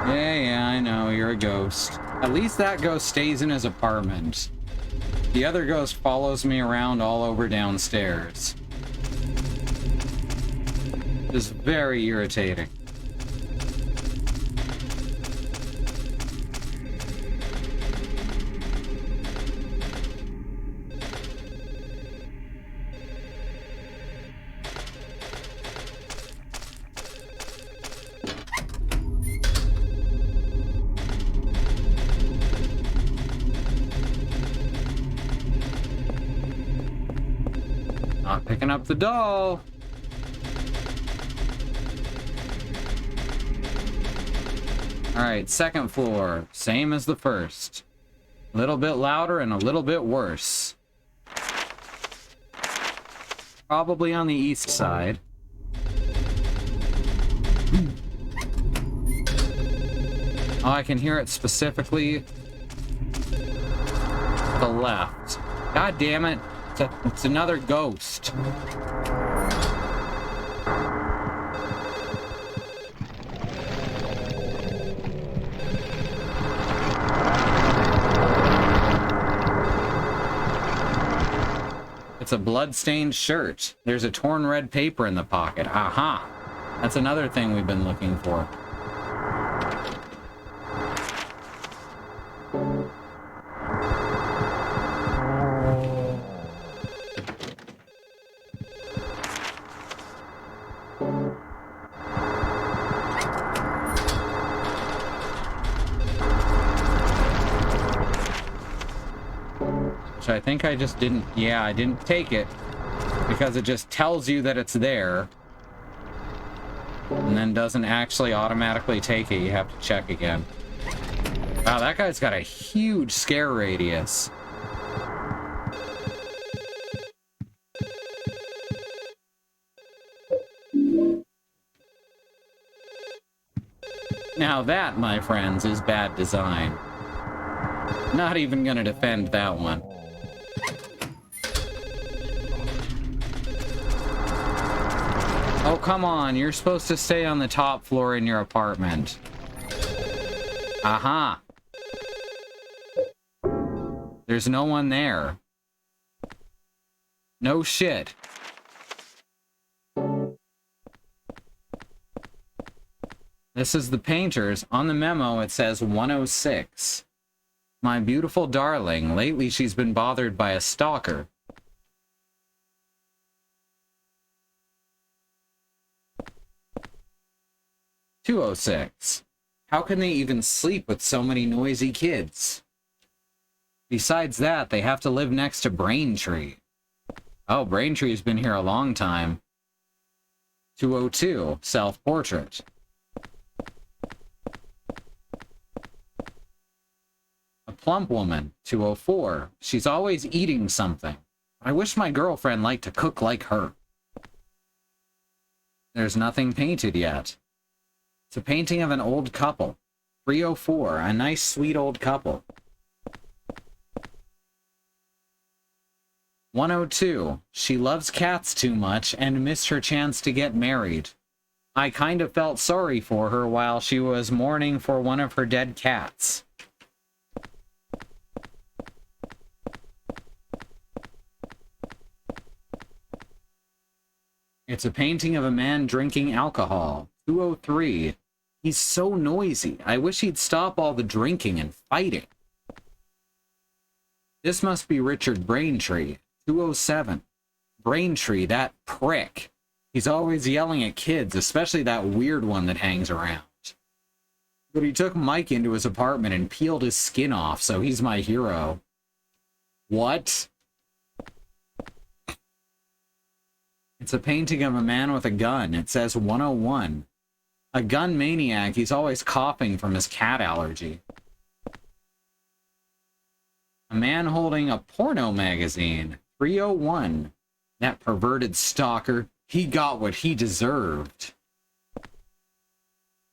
Yeah, I know, you're a ghost. At least that ghost stays in his apartment. The other ghost follows me around all over downstairs. It's very irritating. Not picking up the doll. Alright, second floor. Same as the first. A little bit louder and a little bit worse. Probably on the east side. Oh, I can hear it specifically to the left. God damn it. It's another ghost. It's a blood-stained shirt. There's a torn red paper in the pocket. Aha! That's another thing we've been looking for. I think I just didn't, yeah, I didn't take it because it just tells you that it's there and then doesn't actually automatically take it. You have to check again. Wow, that guy's got a huge scare radius. Now that, my friends, is bad design. Not even gonna defend that one. Oh, come on. You're supposed to stay on the top floor in your apartment. Aha. There's no one there. No shit. This is the painters. On the memo, it says 106. My beautiful darling. Lately, she's been bothered by a stalker. $206. How can they even sleep with so many noisy kids? Besides that, they have to live next to Braintree. Oh, Braintree's been here a long time. 202. Self-portrait. A plump woman. 204. She's always eating something. I wish my girlfriend liked to cook like her. There's nothing painted yet. It's a painting of an old couple. 304, a nice, sweet old couple. 102, she loves cats too much and missed her chance to get married. I kind of felt sorry for her while she was mourning for one of her dead cats. It's a painting of a man drinking alcohol. 203. He's so noisy. I wish he'd stop all the drinking and fighting. This must be Richard Braintree. 207. Braintree, that prick. He's always yelling at kids, especially that weird one that hangs around. But he took Mike into his apartment and peeled his skin off, so he's my hero. What? It's a painting of a man with a gun. It says 101. A gun maniac. He's always coughing from his cat allergy. A man holding a porno magazine. 301. That perverted stalker. He got what he deserved.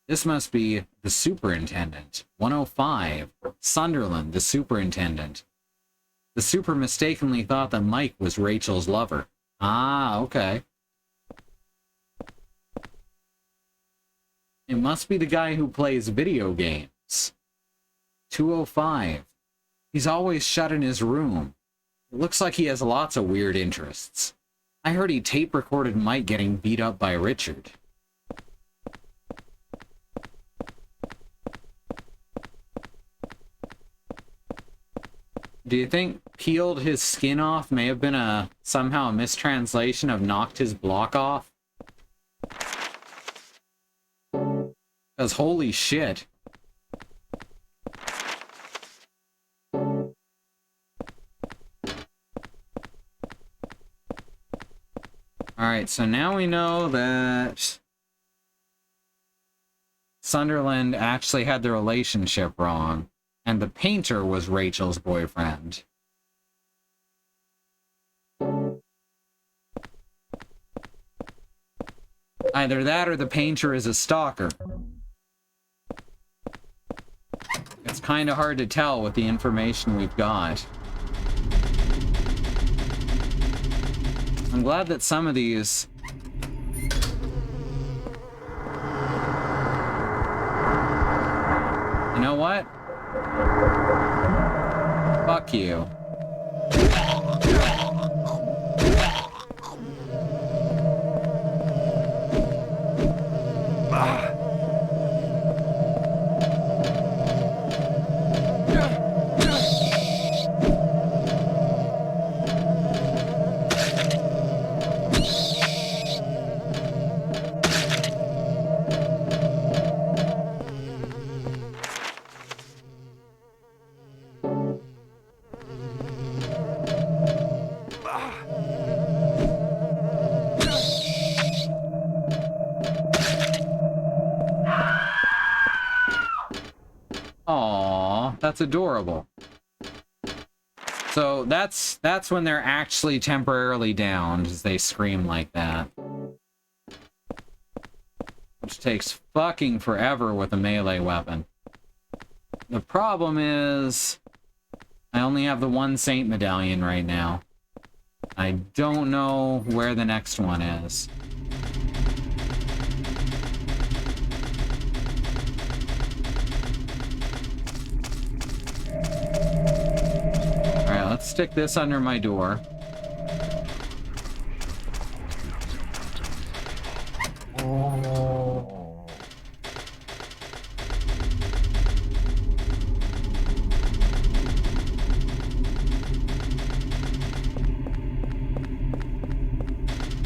This must be the superintendent. 105. Sunderland, the superintendent. The super mistakenly thought that Mike was Rachel's lover. Ah, okay. It must be the guy who plays video games. 205. He's always shut in his room. It looks like he has lots of weird interests. I heard he tape recorded Mike getting beat up by Richard. Do you think peeled his skin off may have been somehow a mistranslation of knocked his block off? Because holy shit. Alright, so now we know that Sunderland actually had the relationship wrong, and the painter was Rachel's boyfriend. Either that or the painter is a stalker. It's kind of hard to tell with the information we've got. I'm glad that some of these... You know what? Fuck you. Aww, that's adorable. So that's when they're actually temporarily downed, as they scream like that. Which takes fucking forever with a melee weapon. The problem is, I only have the one Saint medallion right now. I don't know where the next one is. Alright, let's stick this under my door.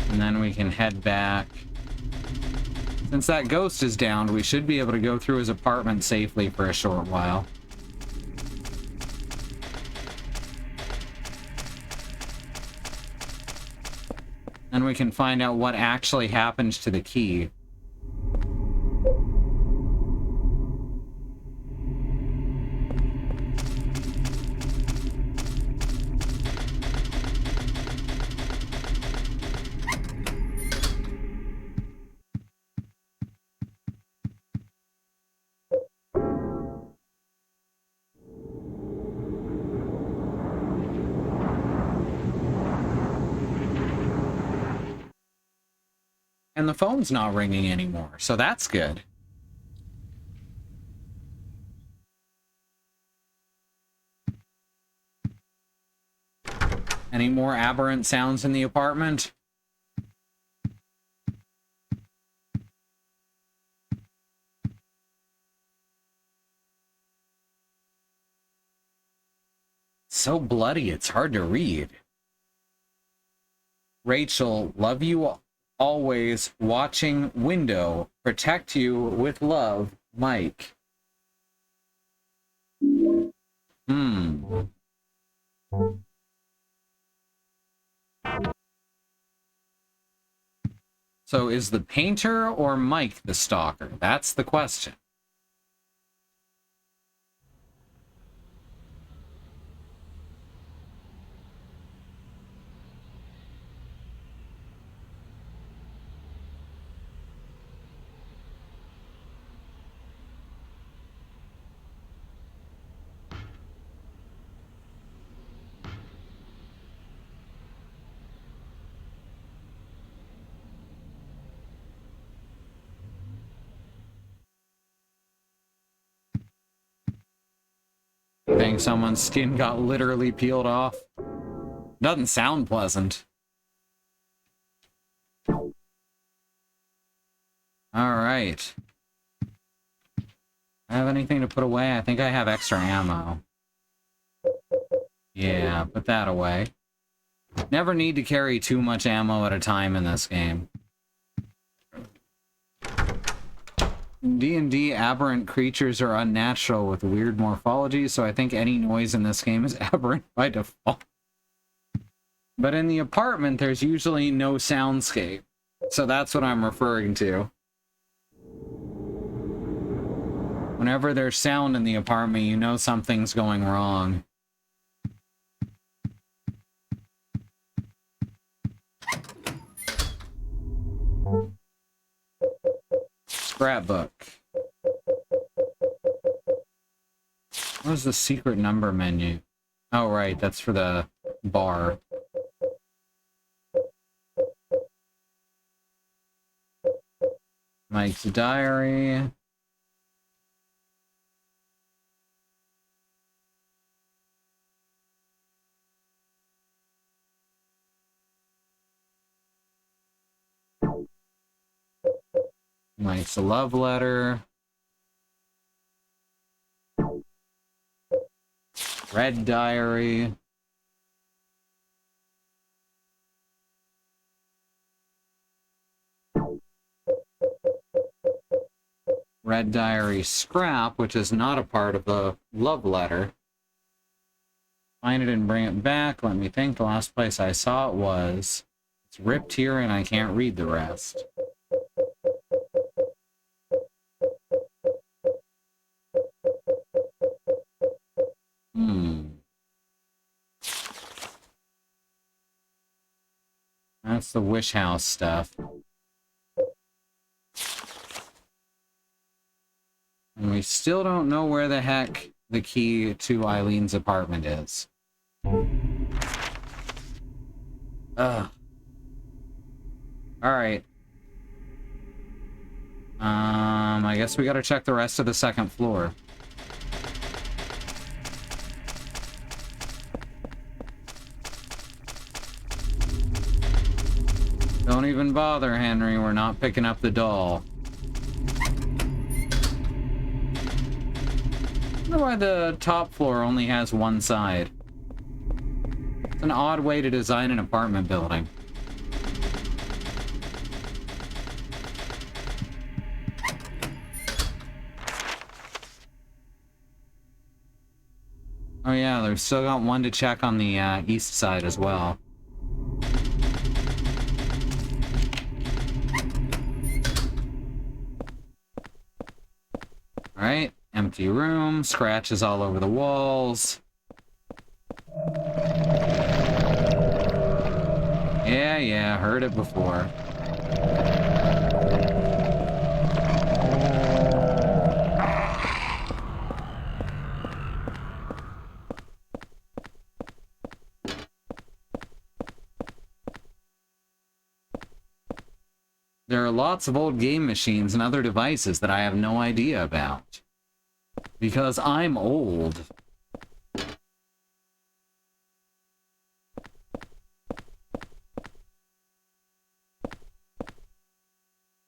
And then we can head back. Since that ghost is downed, we should be able to go through his apartment safely for a short while. And we can find out what actually happened to the key. And the phone's not ringing anymore, so that's good. Any more aberrant sounds in the apartment? So bloody, it's hard to read. Rachel, love you always, watching window, protect you with love, Mike. So is the painter or Mike the stalker? That's the question. I think someone's skin got literally peeled off. Doesn't sound pleasant. Alright. Have anything to put away? I think I have extra ammo. Yeah, put that away. Never need to carry too much ammo at a time in this game. D&D aberrant creatures are unnatural with weird morphology, so I think any noise in this game is aberrant by default. But in the apartment, there's usually no soundscape, so that's what I'm referring to. Whenever there's sound in the apartment, you know something's going wrong. Scrapbook. What is the secret number menu? Oh, right, that's for the bar. Mike's diary. Mike's love letter. Red diary. Red diary scrap, which is not a part of the love letter. Find it and bring it back. Let me think. The last place I saw it was... It's ripped here and I can't read the rest. That's the wish house stuff. And we still don't know where the heck the key to Eileen's apartment is. Ugh. Alright. I guess we gotta check the rest of the second floor. Don't even bother, Henry. We're not picking up the doll. I wonder why the top floor only has one side. It's an odd way to design an apartment building. Oh yeah, they've still got one to check on the east side as well. Alright, empty room, scratches all over the walls. Yeah, heard it before. There are lots of old game machines and other devices that I have no idea about. Because I'm old.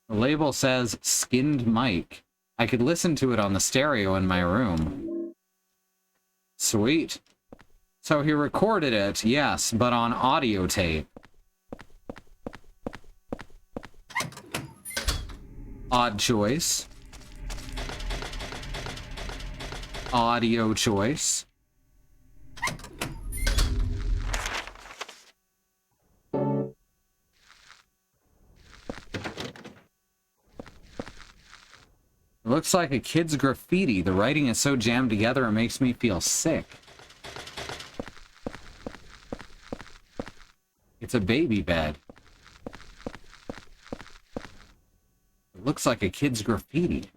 The label says skinned mic. I could listen to it on the stereo in my room. Sweet. So he recorded it, yes, but on audio tape. Odd choice. Audio choice. It looks like a kid's graffiti. The writing is so jammed together it makes me feel sick. It's a baby bed. It looks like a kid's graffiti.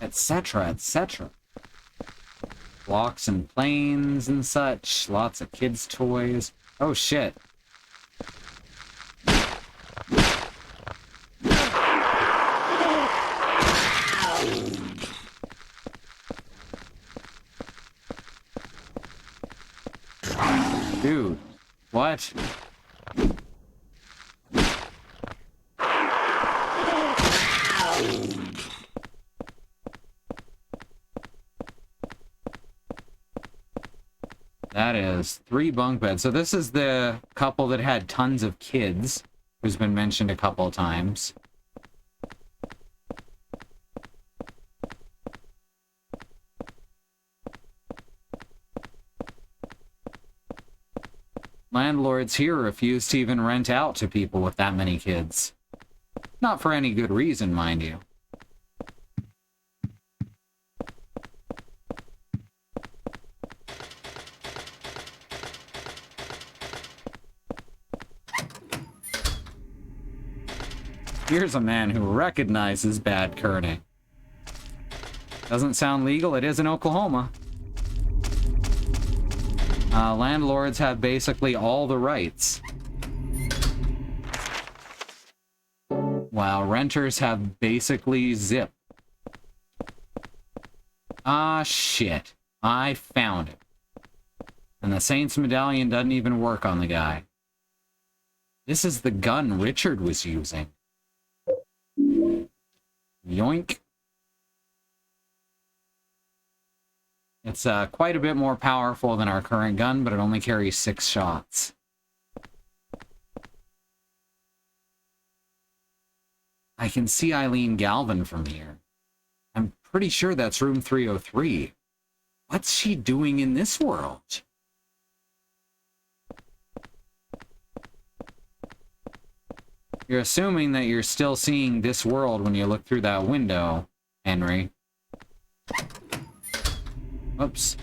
Etc., etc. Blocks and planes and such. Lots of kids' toys. Oh shit. Dude, what? That is 3 bunk beds. So this is the couple that had tons of kids, who's been mentioned a couple of times. Landlords here refuse to even rent out to people with that many kids. Not for any good reason, mind you. Here's a man who recognizes bad kerning. Doesn't sound legal, it is in Oklahoma. Landlords have basically all the rights, while renters have basically zip. Ah, shit. I found it. And the Saints medallion doesn't even work on the guy. This is the gun Richard was using. Yoink. It's quite a bit more powerful than our current gun, but it only carries 6 shots. I can see Eileen Galvin from here. I'm pretty sure that's room 303. What's she doing in this world? You're assuming that you're still seeing this world when you look through that window, Henry. Oops.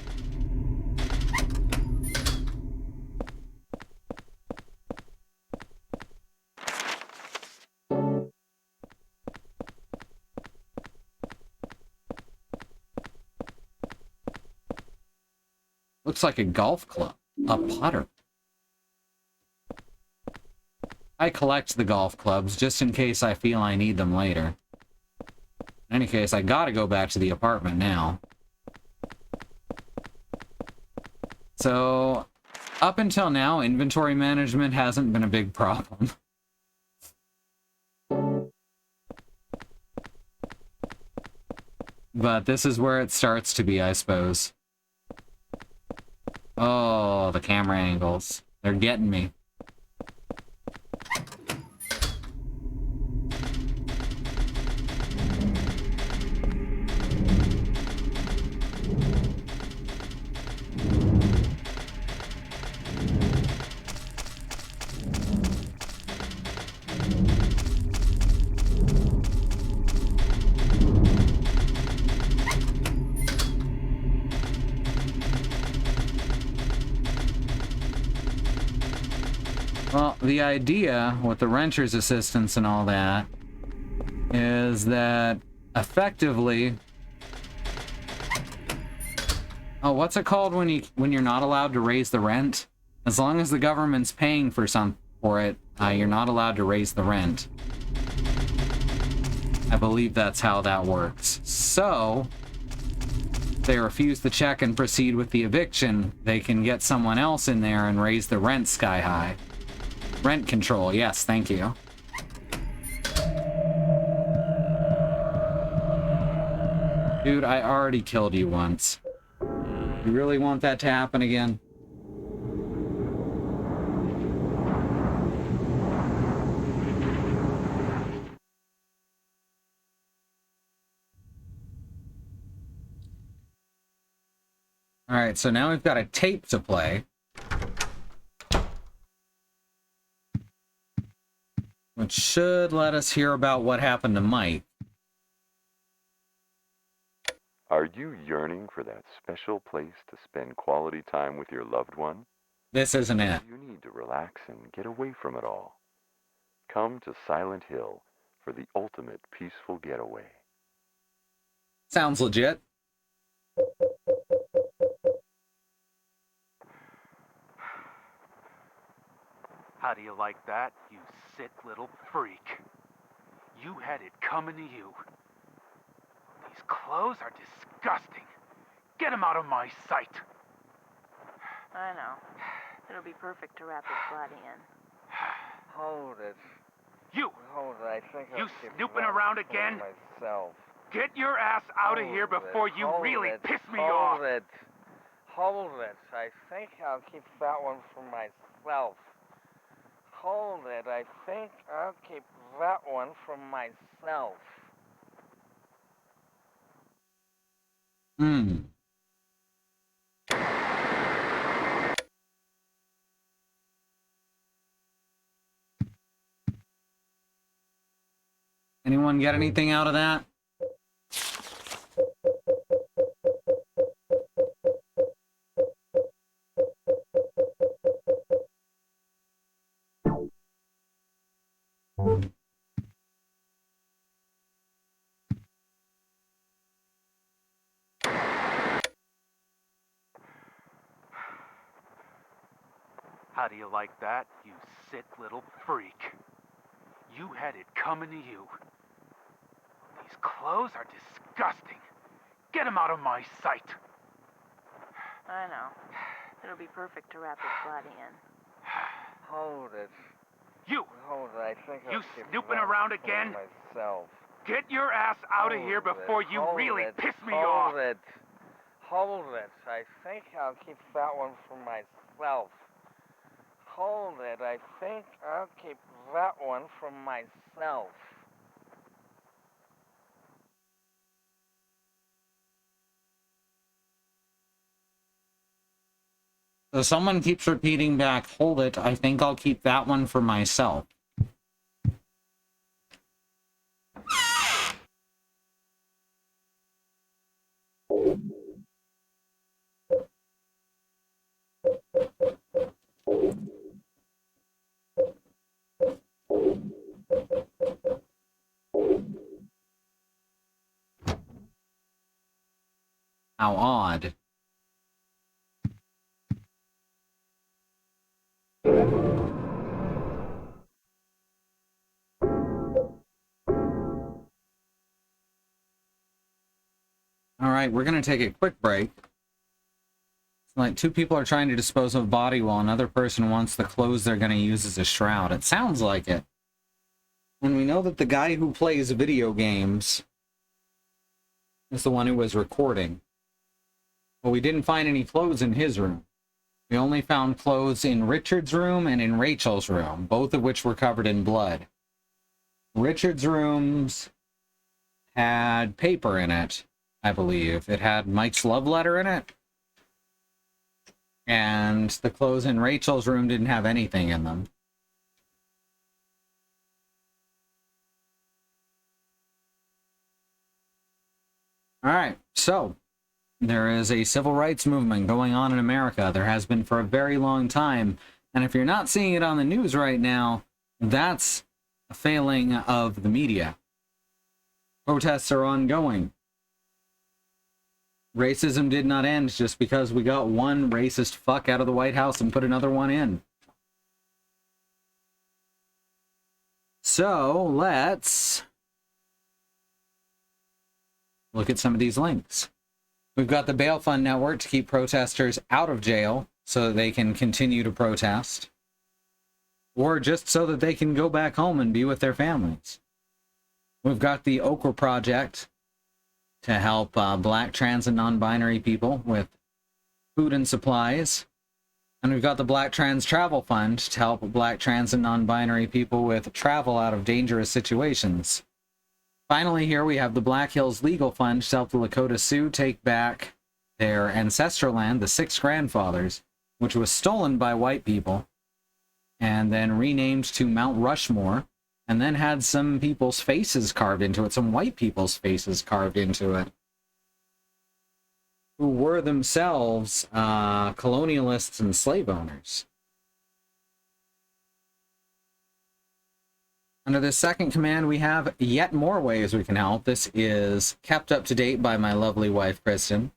Looks like a golf club. A putter. I collect the golf clubs just in case I feel I need them later. In any case, I gotta go back to the apartment now. So, up until now, inventory management hasn't been a big problem. But this is where it starts to be, I suppose. Oh, the camera angles. They're getting me. Well, the idea with the renter's assistance and all that is that effectively... Oh, what's it called when you're not allowed to raise the rent? As long as the government's paying for for it, you're not allowed to raise the rent. I believe that's how that works. So, if they refuse the check and proceed with the eviction, they can get someone else in there and raise the rent sky high. Rent control, yes, thank you. Dude, I already killed you once. You really want that to happen again? Alright, so now we've got a tape to play. Which should let us hear about what happened to Mike. Are you yearning for that special place to spend quality time with your loved one? This isn't it. You need to relax and get away from it all. Come to Silent Hill for the ultimate peaceful getaway. Sounds legit. How do you like that, you sick little freak? You had it coming to you. These clothes are disgusting. Get them out of my sight. I know. It'll be perfect to wrap his body in. Hold it. You! Hold it. I think You I'll keep snooping that around for again? myself. Get your ass out of here Hold before it. you Hold really it. piss me off. Hold it. Hold it. I think I'll keep that one for myself. Hold it. I think I'll keep that one for myself. Anyone get anything out of that? How do you like that, you sick little freak? You had it coming to you. These clothes are disgusting. Get them out of my sight. I know. It'll be perfect to wrap his body in. Hold it. You! Hold it. I think I'll You keep snooping that around one again? for myself. Get your ass out of Hold here it. before you Hold really it. piss me off. Hold it. Hold it. I think I'll keep that one for myself. Hold it. I think I'll keep that one for myself. So someone keeps repeating back, hold it, I think I'll keep that one for myself. How odd. All right, we're going to take a quick break. Like, two people are trying to dispose of a body while another person wants the clothes they're going to use as a shroud. It sounds like it. And we know that the guy who plays video games is the one who was recording. But we didn't find any clothes in his room. We only found clothes in Richard's room and in Rachel's room, both of which were covered in blood. Richard's rooms had paper in it, I believe. It had Mike's love letter in it. And the clothes in Rachel's room didn't have anything in them. All right, so there is a civil rights movement going on in America. There has been for a very long time. And if you're not seeing it on the news right now, that's a failing of the media. Protests are ongoing. Racism did not end just because we got one racist fuck out of the White House and put another one in. So let's look at some of these links. We've got the Bail Fund Network to keep protesters out of jail so that they can continue to protest, or just so that they can go back home and be with their families. We've got the Okra Project to help black, trans, and non-binary people with food and supplies. And we've got the Black Trans Travel Fund to help black, trans, and non-binary people with travel out of dangerous situations. Finally, here we have the Black Hills Legal Fund to help the Lakota Sioux take back their ancestral land, the Six Grandfathers, which was stolen by white people and then renamed to Mount Rushmore, and then had some people's faces carved into it, some white people's faces carved into it, who were themselves colonialists and slave owners. Under the second command, we have yet more ways we can help. This is kept up to date by my lovely wife, Kristen.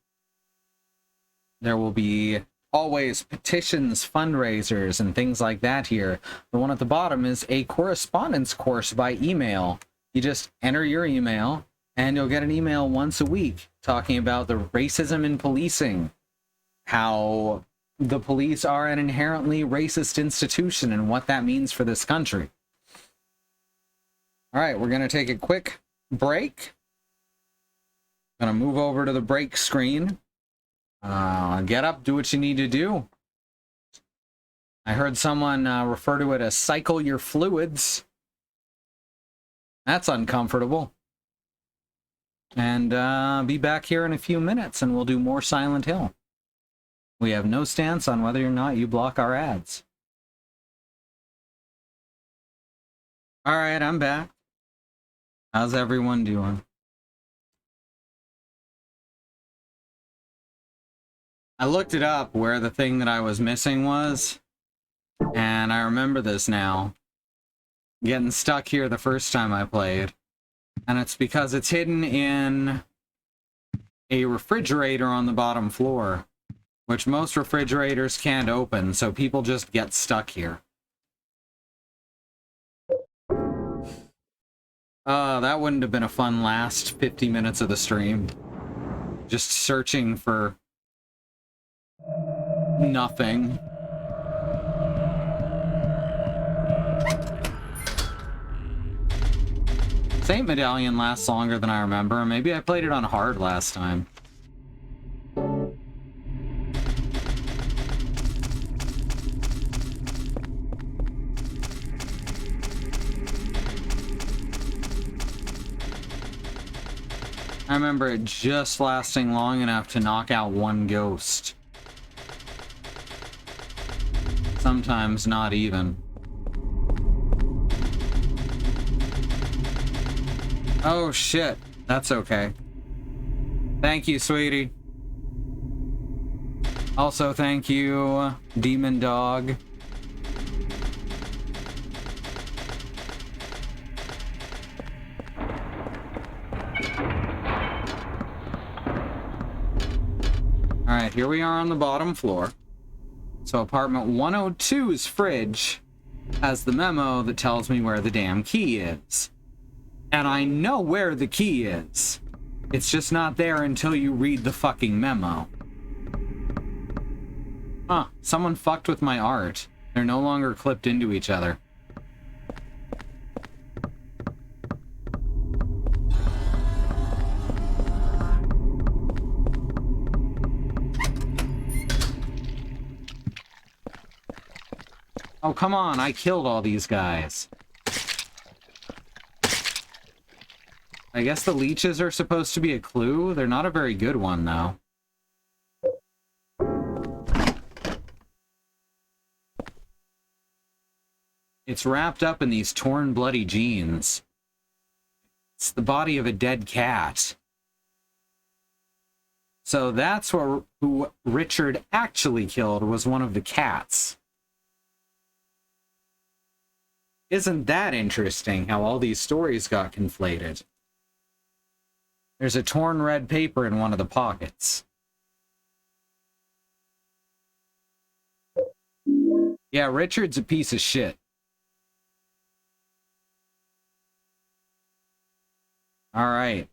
There will be always petitions, fundraisers, and things like that here. The one at the bottom is a correspondence course by email. You just enter your email, and you'll get an email once a week talking about the racism in policing, how the police are an inherently racist institution, and what that means for this country. All right, we're going to take a quick break. I'm going to move over to the break screen. Get up, do what you need to do. I heard someone refer to it as cycle your fluids. That's uncomfortable. And be back here in a few minutes, and we'll do more Silent Hill. We have no stance on whether or not you block our ads. All right, I'm back. How's everyone doing? I looked it up where the thing that I was missing was, and I remember this now. Getting stuck here the first time I played. And it's because it's hidden in a refrigerator on the bottom floor, which most refrigerators can't open, so people just get stuck here. That wouldn't have been a fun last 50 minutes of the stream. Just searching for nothing. Saint Medallion lasts longer than I remember. Maybe I played it on hard last time. I remember it just lasting long enough to knock out one ghost. Sometimes not even. Oh shit, that's okay. Thank you, sweetie. Also, thank you, Demon Dog. Alright, here we are on the bottom floor. So apartment 102's fridge has the memo that tells me where the damn key is. And I know where the key is. It's just not there until you read the fucking memo. Huh, someone fucked with my art. They're no longer clipped into each other. Oh, come on, I killed all these guys. I guess the leeches are supposed to be a clue. They're not a very good one, though. It's wrapped up in these torn, bloody jeans. It's the body of a dead cat. So that's who Richard actually killed, was one of the cats. Isn't that interesting, how all these stories got conflated? There's a torn red paper in one of the pockets. Yeah, Richard's a piece of shit. All right.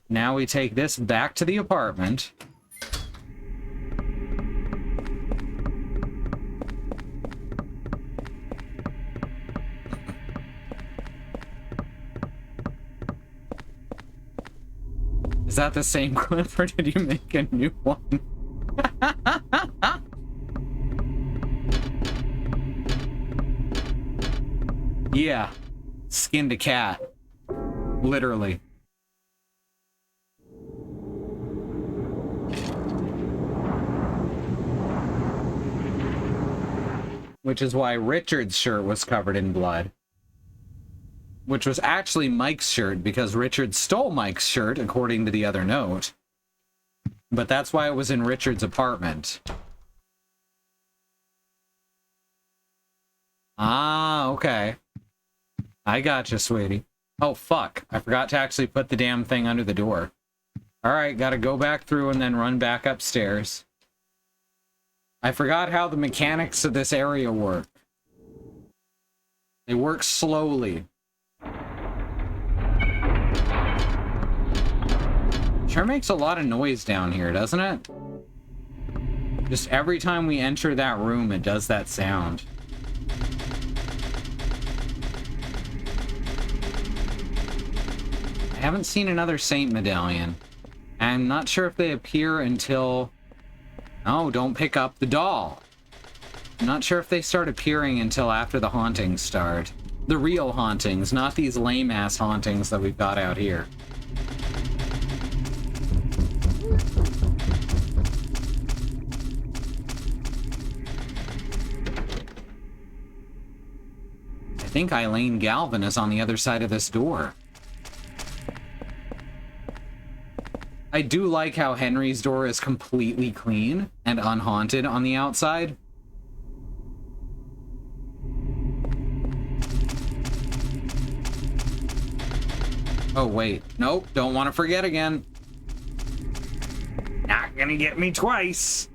Now we take this back to the apartment. Is that the same clip, or did you make a new one? Yeah. Skinned a cat. Literally. Which is why Richard's shirt was covered in blood. Which was actually Mike's shirt, because Richard stole Mike's shirt, according to the other note. But that's why it was in Richard's apartment. Ah, okay. I gotcha, sweetie. Oh, fuck. I forgot to actually put the damn thing under the door. Alright, gotta go back through and then run back upstairs. I forgot how the mechanics of this area work. They work slowly. Sure makes a lot of noise down here, doesn't it? Just every time we enter that room, it does that sound. I haven't seen another Saint medallion. I'm not sure if they appear until... Oh, don't pick up the doll. I'm not sure if they start appearing until after the hauntings start. The real hauntings, not these lame-ass hauntings that we've got out here. I think Eileen Galvin is on the other side of this door. I do like how Henry's door is completely clean and unhaunted on the outside. Oh, wait. Nope, don't want to forget again. Not gonna get me twice.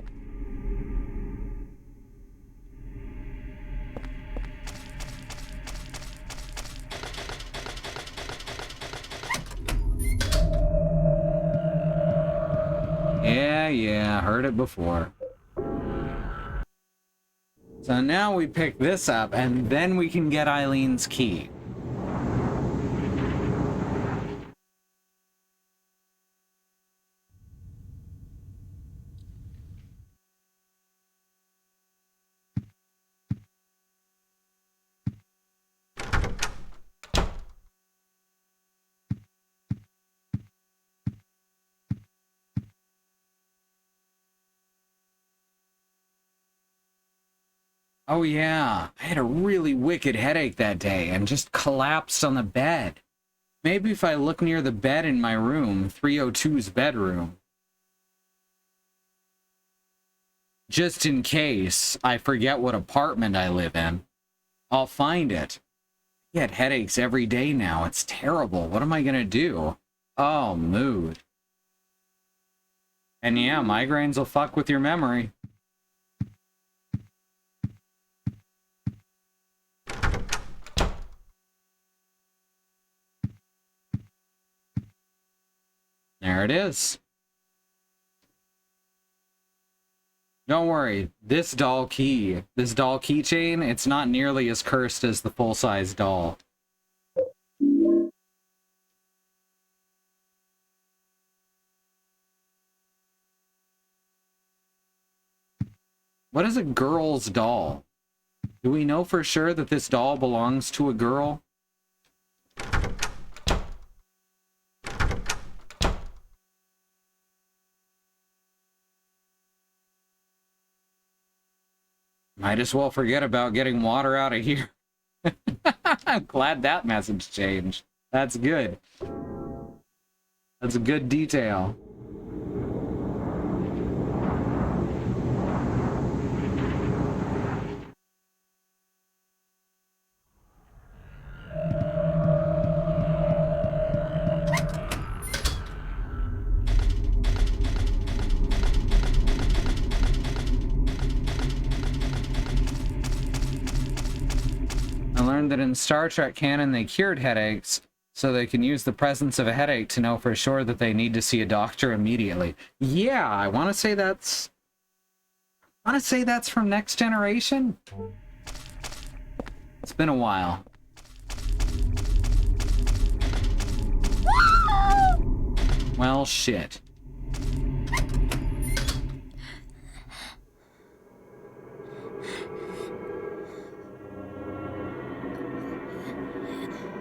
Yeah, heard it before. So now we pick this up, and then we can get Eileen's key. Oh yeah, I had a really wicked headache that day and just collapsed on the bed. Maybe if I look near the bed in my room, 302's bedroom, just in case I forget what apartment I live in, I'll find it. I get headaches every day now. It's terrible. What am I gonna do? Oh, mood. And yeah, migraines will fuck with your memory. There it is. Don't worry, this doll keychain, it's not nearly as cursed as the full-size doll. What is a girl's doll? Do we know for sure that this doll belongs to a girl? Might as well forget about getting water out of here. I'm glad that message changed. That's good. That's a good detail. That in Star Trek canon they cured headaches, So they can use the presence of a headache to know for sure that they need to see a doctor immediately. Yeah, I want to say that's from Next Generation. It's been a while. Well, shit.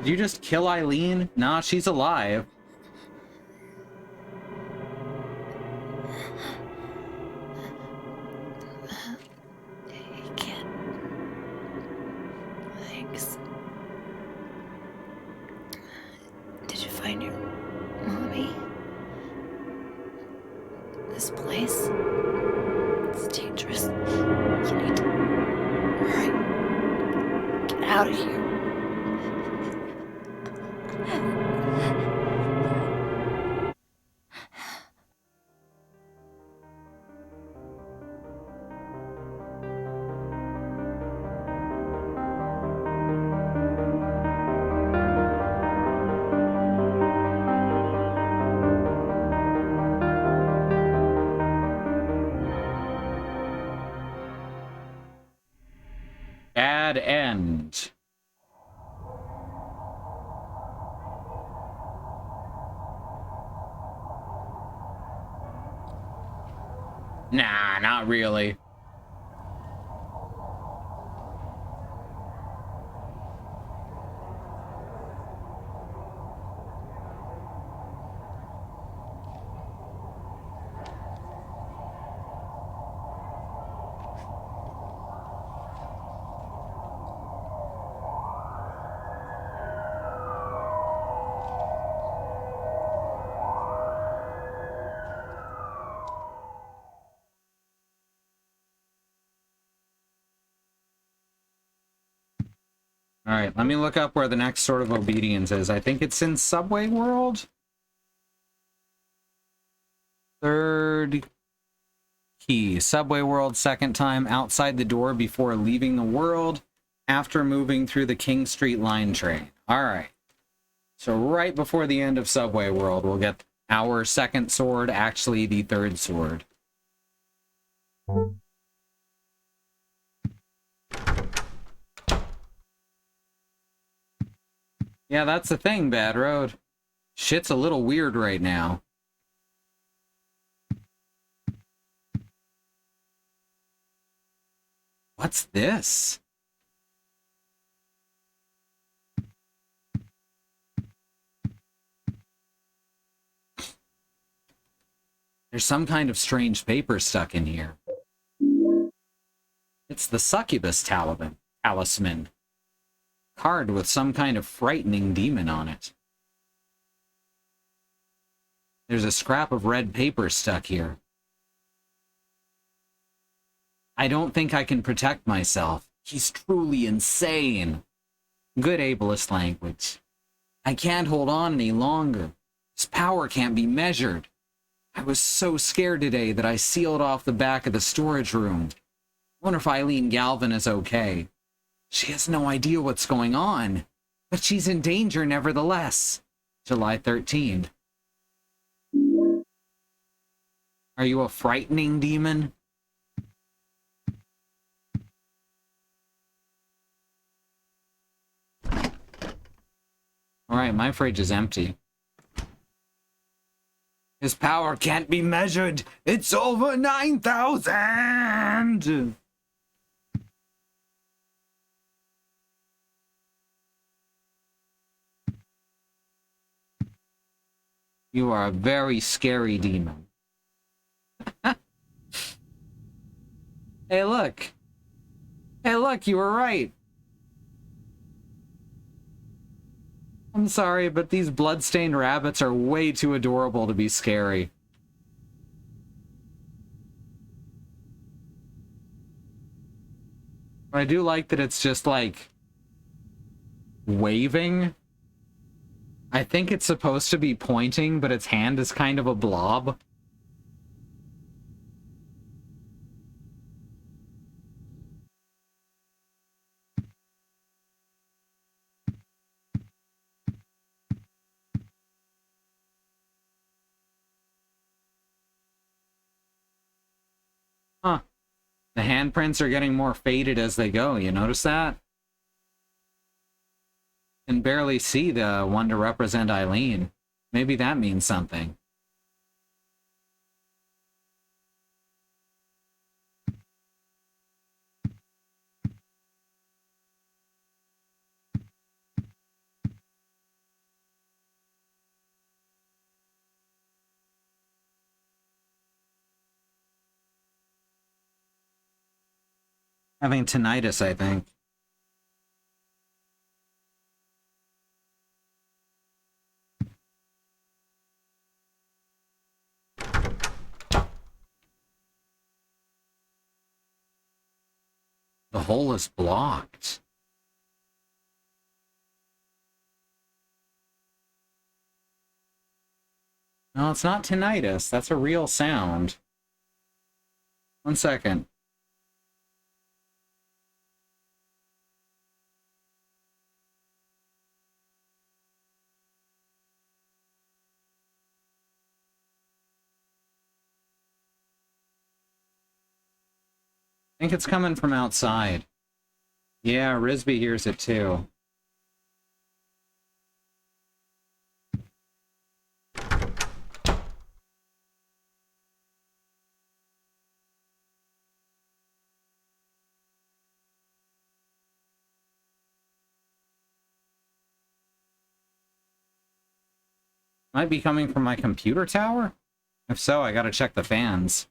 Did you just kill Eileen? Nah, she's alive. I can't. Thanks. Did you find your mommy? This place? It's dangerous. You need to hurry. Get out of here. Bad end. Nah, not really. Alright, let me look up where the next sort of obedience is. I think it's in Subway World? Third key. Subway World, second time outside the door before leaving the world after moving through the King Street line train. Alright. So right before the end of Subway World, we'll get our second sword, actually the third sword. Yeah, that's the thing, Bad Road. Shit's a little weird right now. What's this? There's some kind of strange paper stuck in here. It's the succubus talisman. Card with some kind of frightening demon on it. There's a scrap of red paper stuck here. I don't think I can protect myself. He's truly insane. Good ableist language. I can't hold on any longer. His power can't be measured. I was so scared today that I sealed off the back of the storage room. Wonder if Eileen Galvin is okay. She has no idea what's going on, but she's in danger nevertheless. July 13th. Are you a frightening demon? Alright, my fridge is empty. His power can't be measured! It's over 9,000! You are a very scary demon. Hey, look! Hey, look, you were right! I'm sorry, but these blood-stained rabbits are way too adorable to be scary. I do like that it's just, like, waving. I think it's supposed to be pointing, but its hand is kind of a blob. The handprints are getting more faded as they go. You notice that? Can barely see the one to represent Eileen. Maybe that means something. Having tinnitus, I think. The hole is blocked. No, it's not tinnitus. That's a real sound. 1 second. I think it's coming from outside. Yeah, Risby hears it too. Might be coming from my computer tower? If so, I gotta check the fans.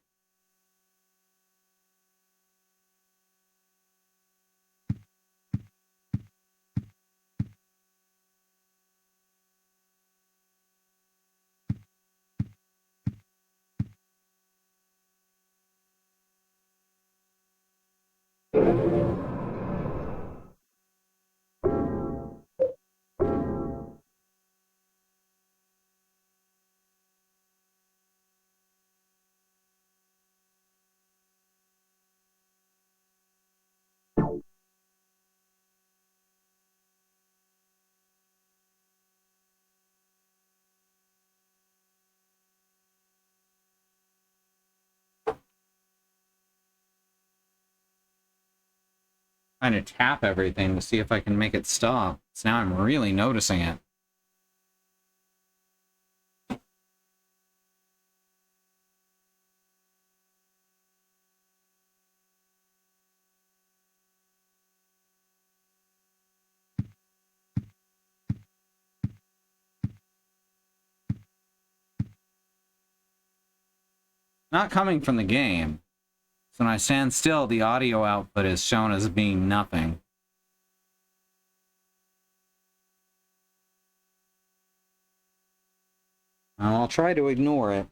Trying to tap everything to see if I can make it stop. So now I'm really noticing it. Not coming from the game. So when I stand still, the audio output is shown as being nothing. I'll try to ignore it.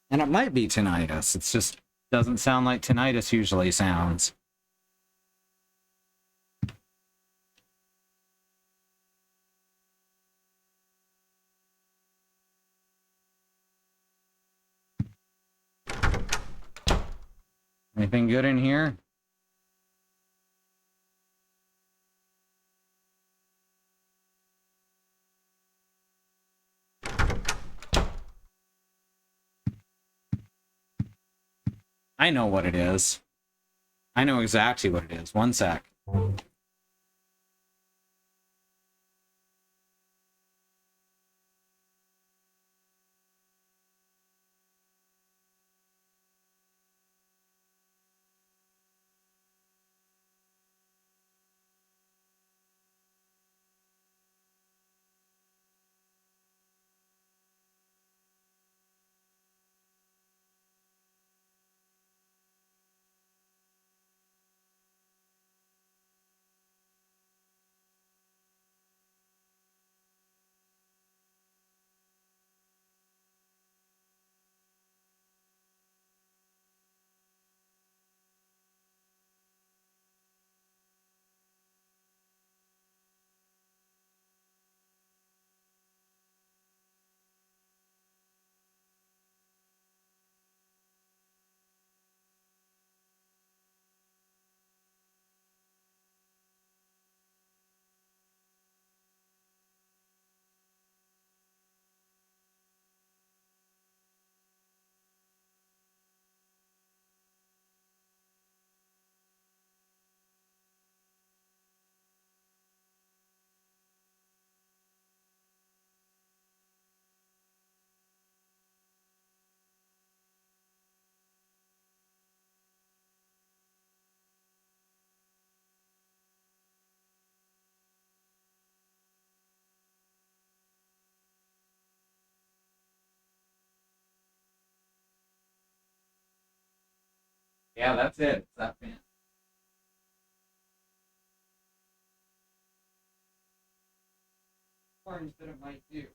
And it might be tinnitus. It just doesn't sound like tinnitus usually sounds. Anything good in here? I know what it is. I know exactly what it is. 1 sec. Yeah, that's it. It's that fan. Orange that it might do.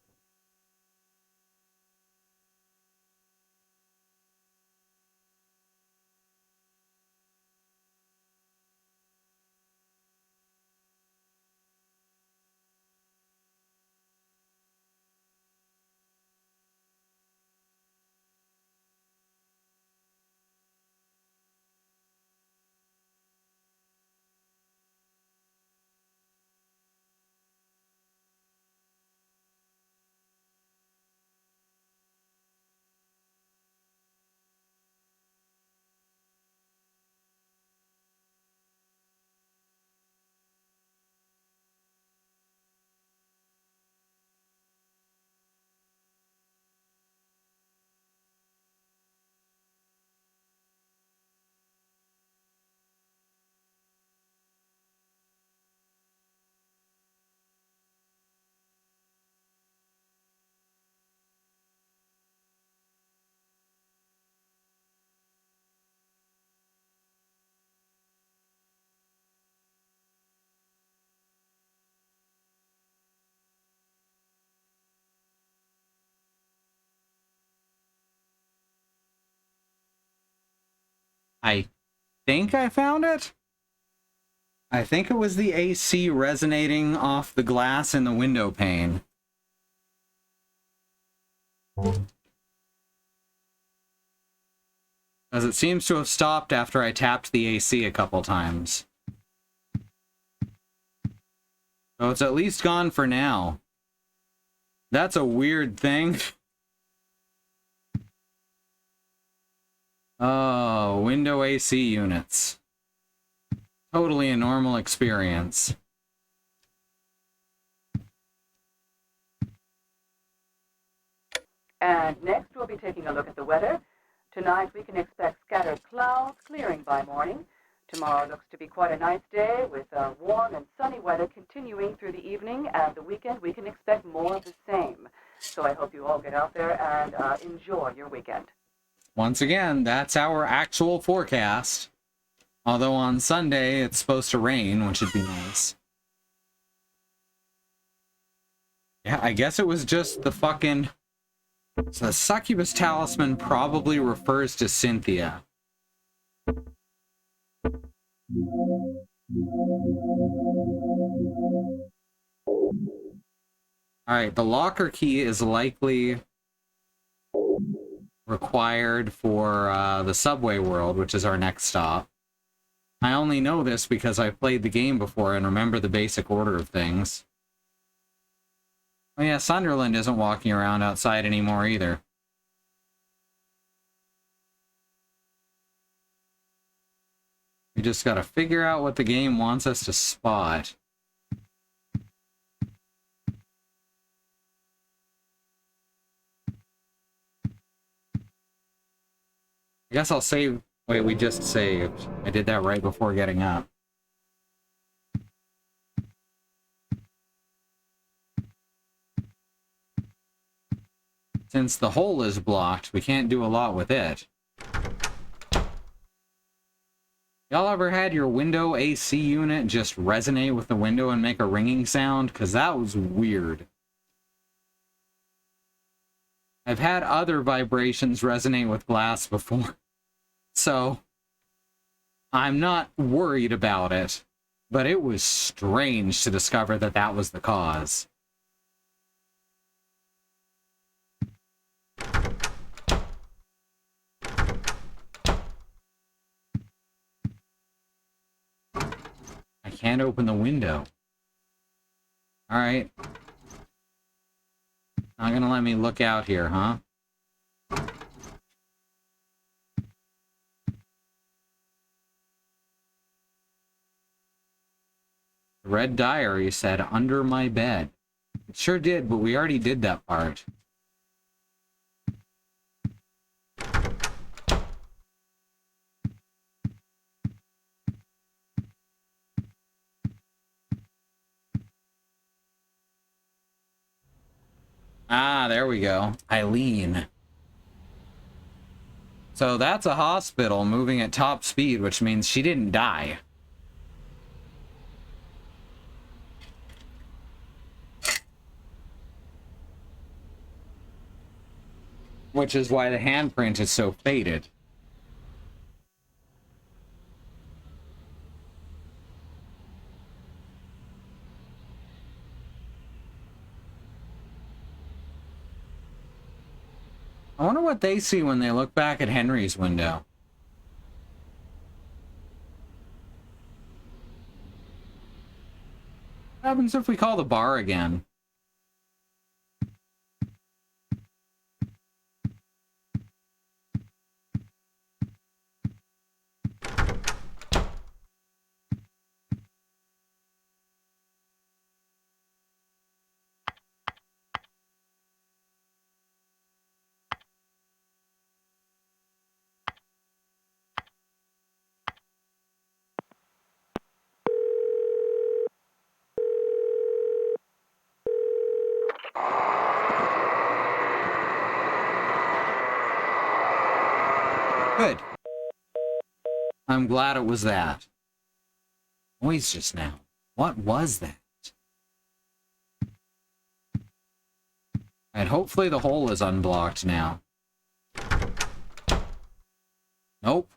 I think I found it. I think it was the AC resonating off the glass in the window pane. As it seems to have stopped after I tapped the AC a couple times. So it's at least gone for now. That's a weird thing. Oh, window AC units. Totally a normal experience. And next, we'll be taking a look at the weather. Tonight, we can expect scattered clouds clearing by morning. Tomorrow looks to be quite a nice day with warm and sunny weather continuing through the evening, and the weekend we can expect more of the same. So I hope you all get out there and enjoy your weekend. Once again, that's our actual forecast. Although on Sunday, it's supposed to rain, which would be nice. Yeah, I guess it was just the fucking... So the succubus talisman probably refers to Cynthia. Alright, the locker key is likely required for the subway world, which is our next stop. I only know this because I've played the game before and remember the basic order of things. Oh yeah, Sunderland isn't walking around outside anymore either. We just gotta figure out what the game wants us to spot. I guess I'll save... Wait, we just saved. I did that right before getting up. Since the hole is blocked, we can't do a lot with it. Y'all ever had your window AC unit just resonate with the window and make a ringing sound? Because that was weird. I've had other vibrations resonate with glass before. So, I'm not worried about it. But it was strange to discover that that was the cause. I can't open the window. Alright. Not gonna let me look out here, huh? The red diary said under my bed. It sure did, but we already did that part. Ah, there we go. Eileen. So that's a hospital moving at top speed, which means she didn't die. Which is why the handprint is so faded. I wonder what they see when they look back at Henry's window. What happens if we call the bar again? Good. I'm glad it was that. Noise just now. What was that? And hopefully the hole is unblocked now. Nope.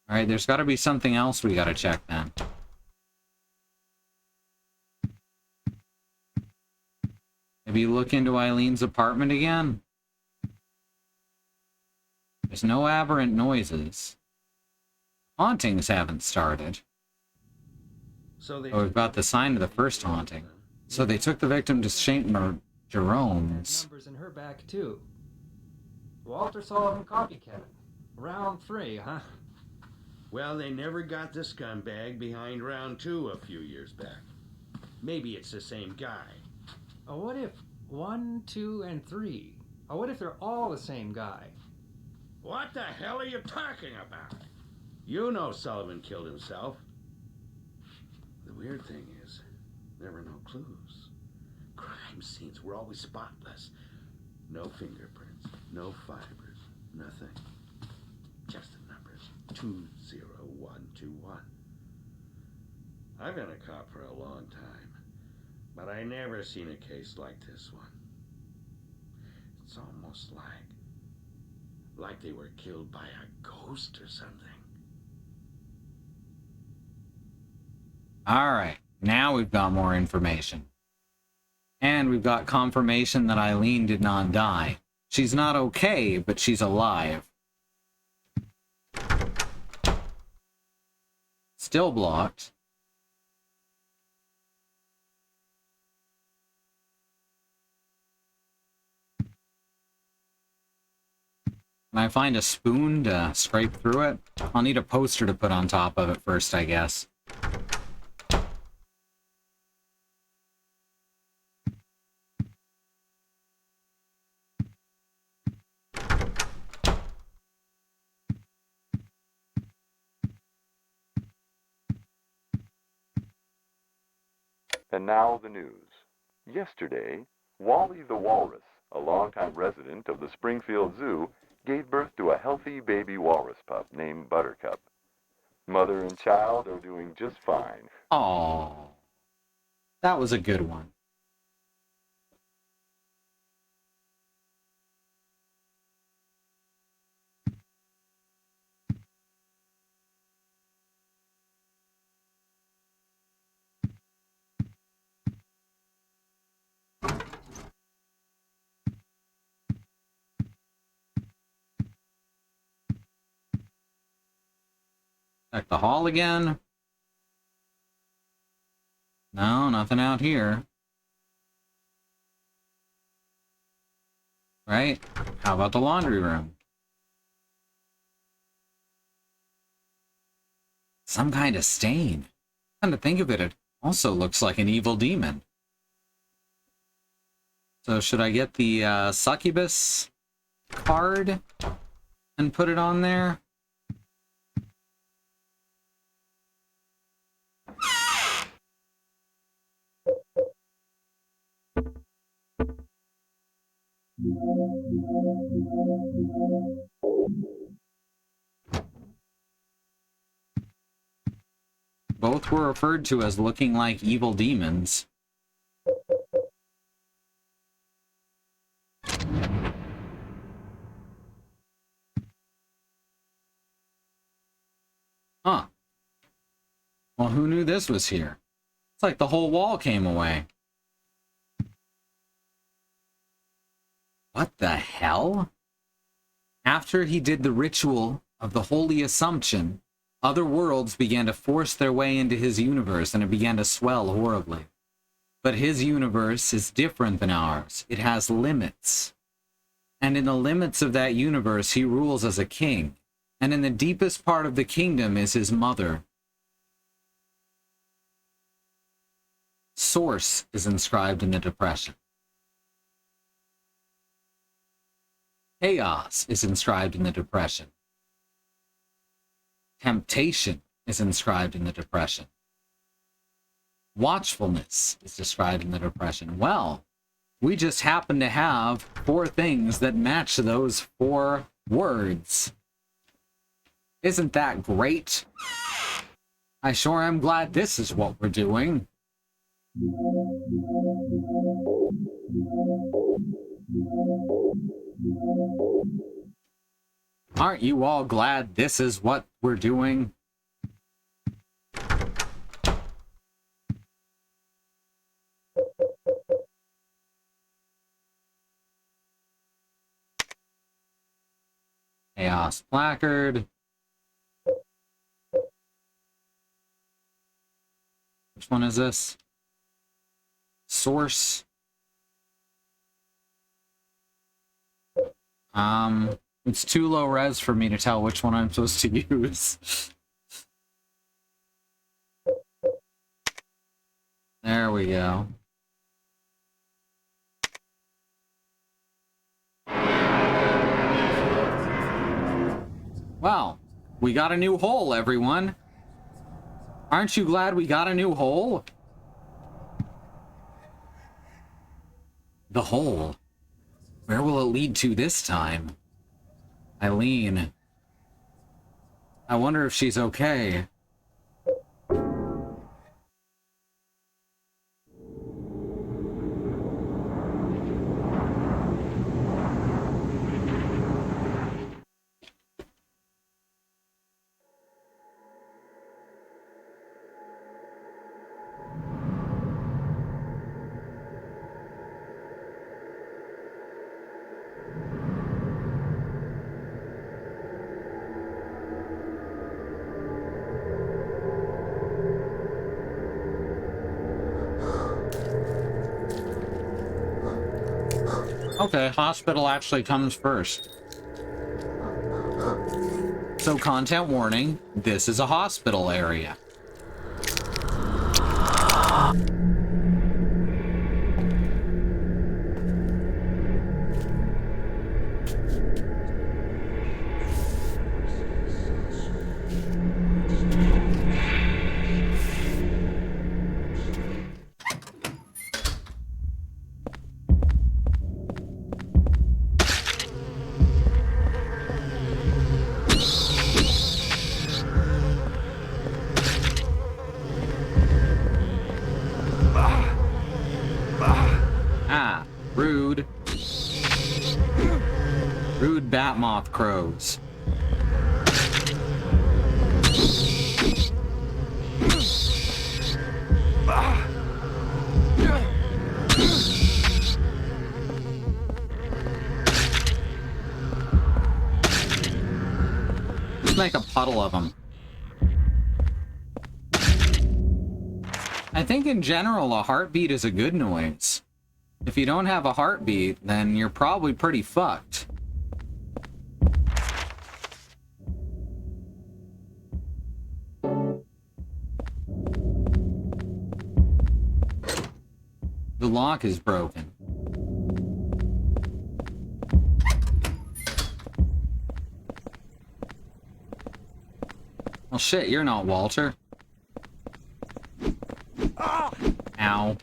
Alright, there's gotta be something else we gotta check then. Maybe look into Eileen's apartment again? There's no aberrant noises. Hauntings haven't started. So we've got the sign of the first haunting. So they took the victim to St. Jerome's. Numbers in her back too. Walter Sullivan copycat. Round 3, huh? Well, they never got the scumbag behind round 2 a few years back. Maybe it's the same guy. What if 1, 2, and 3? What if they're all the same guy? What the hell are you talking about? You know Sullivan killed himself. The weird thing is, there were no clues. Crime scenes were always spotless. No fingerprints, no fibers, nothing. Just the numbers, 20121. I've been a cop for a long time, but I never seen a case like this one. It's almost like they were killed by a ghost or something. Alright, now we've got more information. And we've got confirmation that Eileen did not die. She's not okay, but she's alive. Still blocked. Can I find a spoon to scrape through it? I'll need a poster to put on top of it first, I guess. And now the news. Yesterday, Wally the Walrus, a longtime resident of the Springfield Zoo, gave birth to a healthy baby walrus pup named Buttercup. Mother and child are doing just fine. Aww. That was a good one. Check the hall again. No, nothing out here. Right? How about the laundry room? Some kind of stain. Come to think of it, it also looks like an evil demon. So should I get the succubus card and put it on there? Both were referred to as looking like evil demons. Huh. Well, who knew this was here? It's like the whole wall came away. What the hell? After he did the ritual of the Holy Assumption, other worlds began to force their way into his universe, and it began to swell horribly. But his universe is different than ours. It has limits. And in the limits of that universe, he rules as a king. And in the deepest part of the kingdom is his mother. Source is inscribed in the depression. Chaos is inscribed in the depression. Temptation is inscribed in the depression. Watchfulness is described in the depression. Well, we just happen to have 4 things that match those 4 words. Isn't that great? I sure am glad this is what we're doing. Aren't you all glad this is what we're doing? Chaos placard. Which one is this? Source. It's too low res for me to tell which one I'm supposed to use. There we go. Well, we got a new hole, everyone. Aren't you glad we got a new hole? The hole. Where will it lead to this time? Eileen. I wonder if she's okay. Okay, hospital actually comes first. So, content warning, this is a hospital area. Batmoth crows. Let's make a puddle of them. I think in general a heartbeat is a good noise. If you don't have a heartbeat, then you're probably pretty fucked. The lock is broken. Well, shit, you're not Walter. Ow.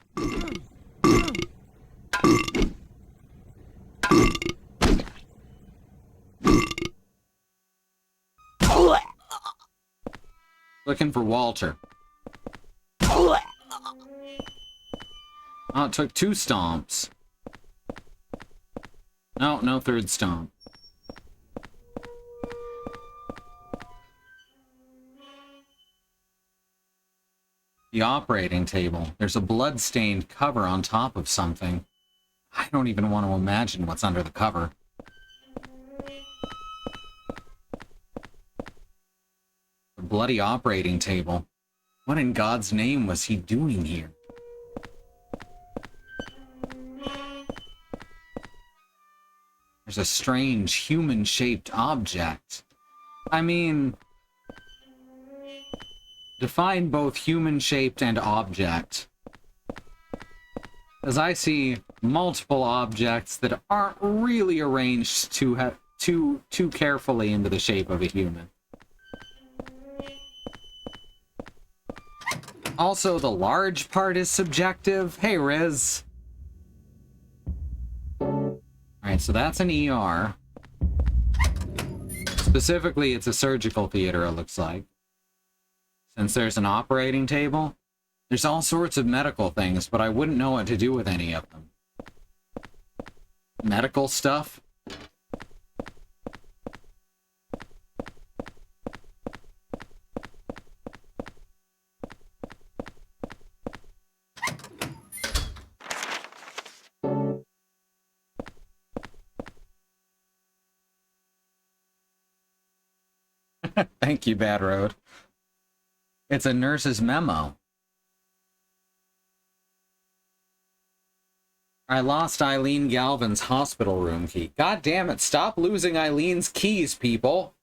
Looking for Walter. Oh, it took 2 stomps. No, no third stomp. The operating table. There's a blood-stained cover on top of something. I don't even want to imagine what's under the cover. The bloody operating table. What in God's name was he doing here? There's a strange human-shaped object. I mean, define both human-shaped and object. As I see multiple objects that aren't really arranged too carefully into the shape of a human. Also, the large part is subjective. Hey, Riz. Alright, so that's an ER. Specifically, it's a surgical theater, it looks like. Since there's an operating table, there's all sorts of medical things, but I wouldn't know what to do with any of them. Medical stuff? Thank you, Bad Road. It's a nurse's memo. I lost Eileen Galvin's hospital room key. God damn it, stop losing Eileen's keys, people.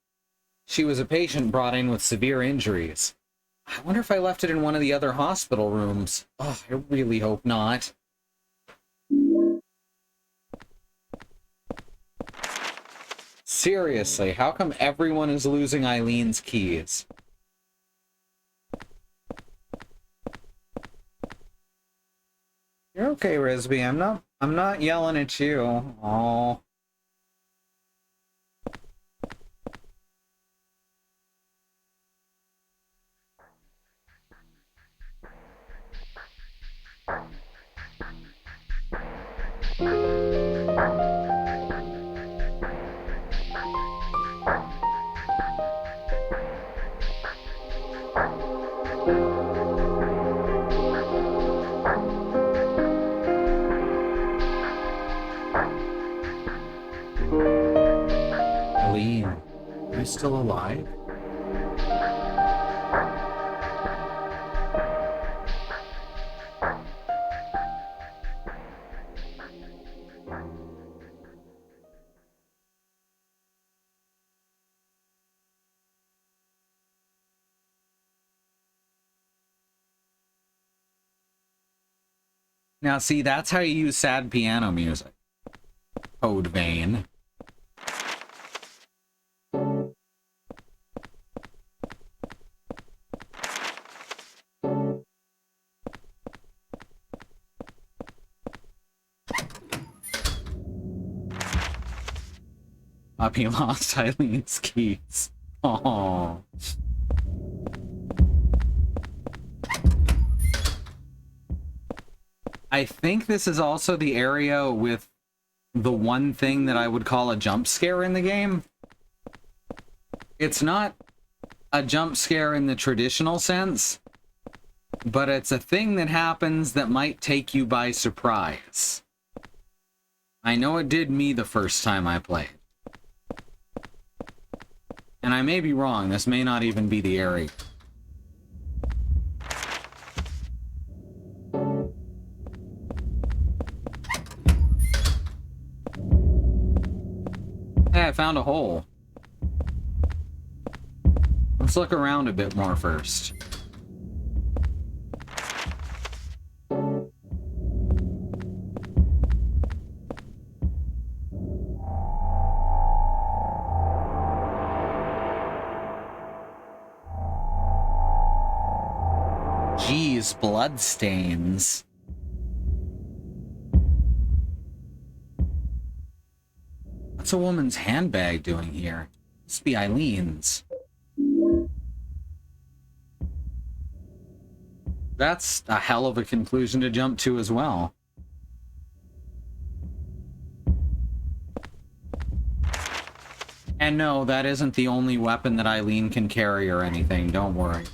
She was a patient brought in with severe injuries. I wonder if I left it in one of the other hospital rooms. Oh, I really hope not. Seriously, how come everyone is losing Eileen's keys? You're okay, Risby. I'm not yelling at you. Oh. Eileen, are you still alive? Now, see, that's how you use sad piano music. Code Vein. Puppy lost Eileen's keys. Oh. I think this is also the area with the one thing that I would call a jump scare in the game. It's not a jump scare in the traditional sense, but it's a thing that happens that might take you by surprise. I know it did me the first time I played. And I may be wrong, this may not even be the area. Hey, I found a hole. Let's look around a bit more first. Jeez, bloodstains. What's a woman's handbag doing here? Must be Eileen's. That's a hell of a conclusion to jump to as well. And no, that isn't the only weapon that Eileen can carry or anything, don't worry.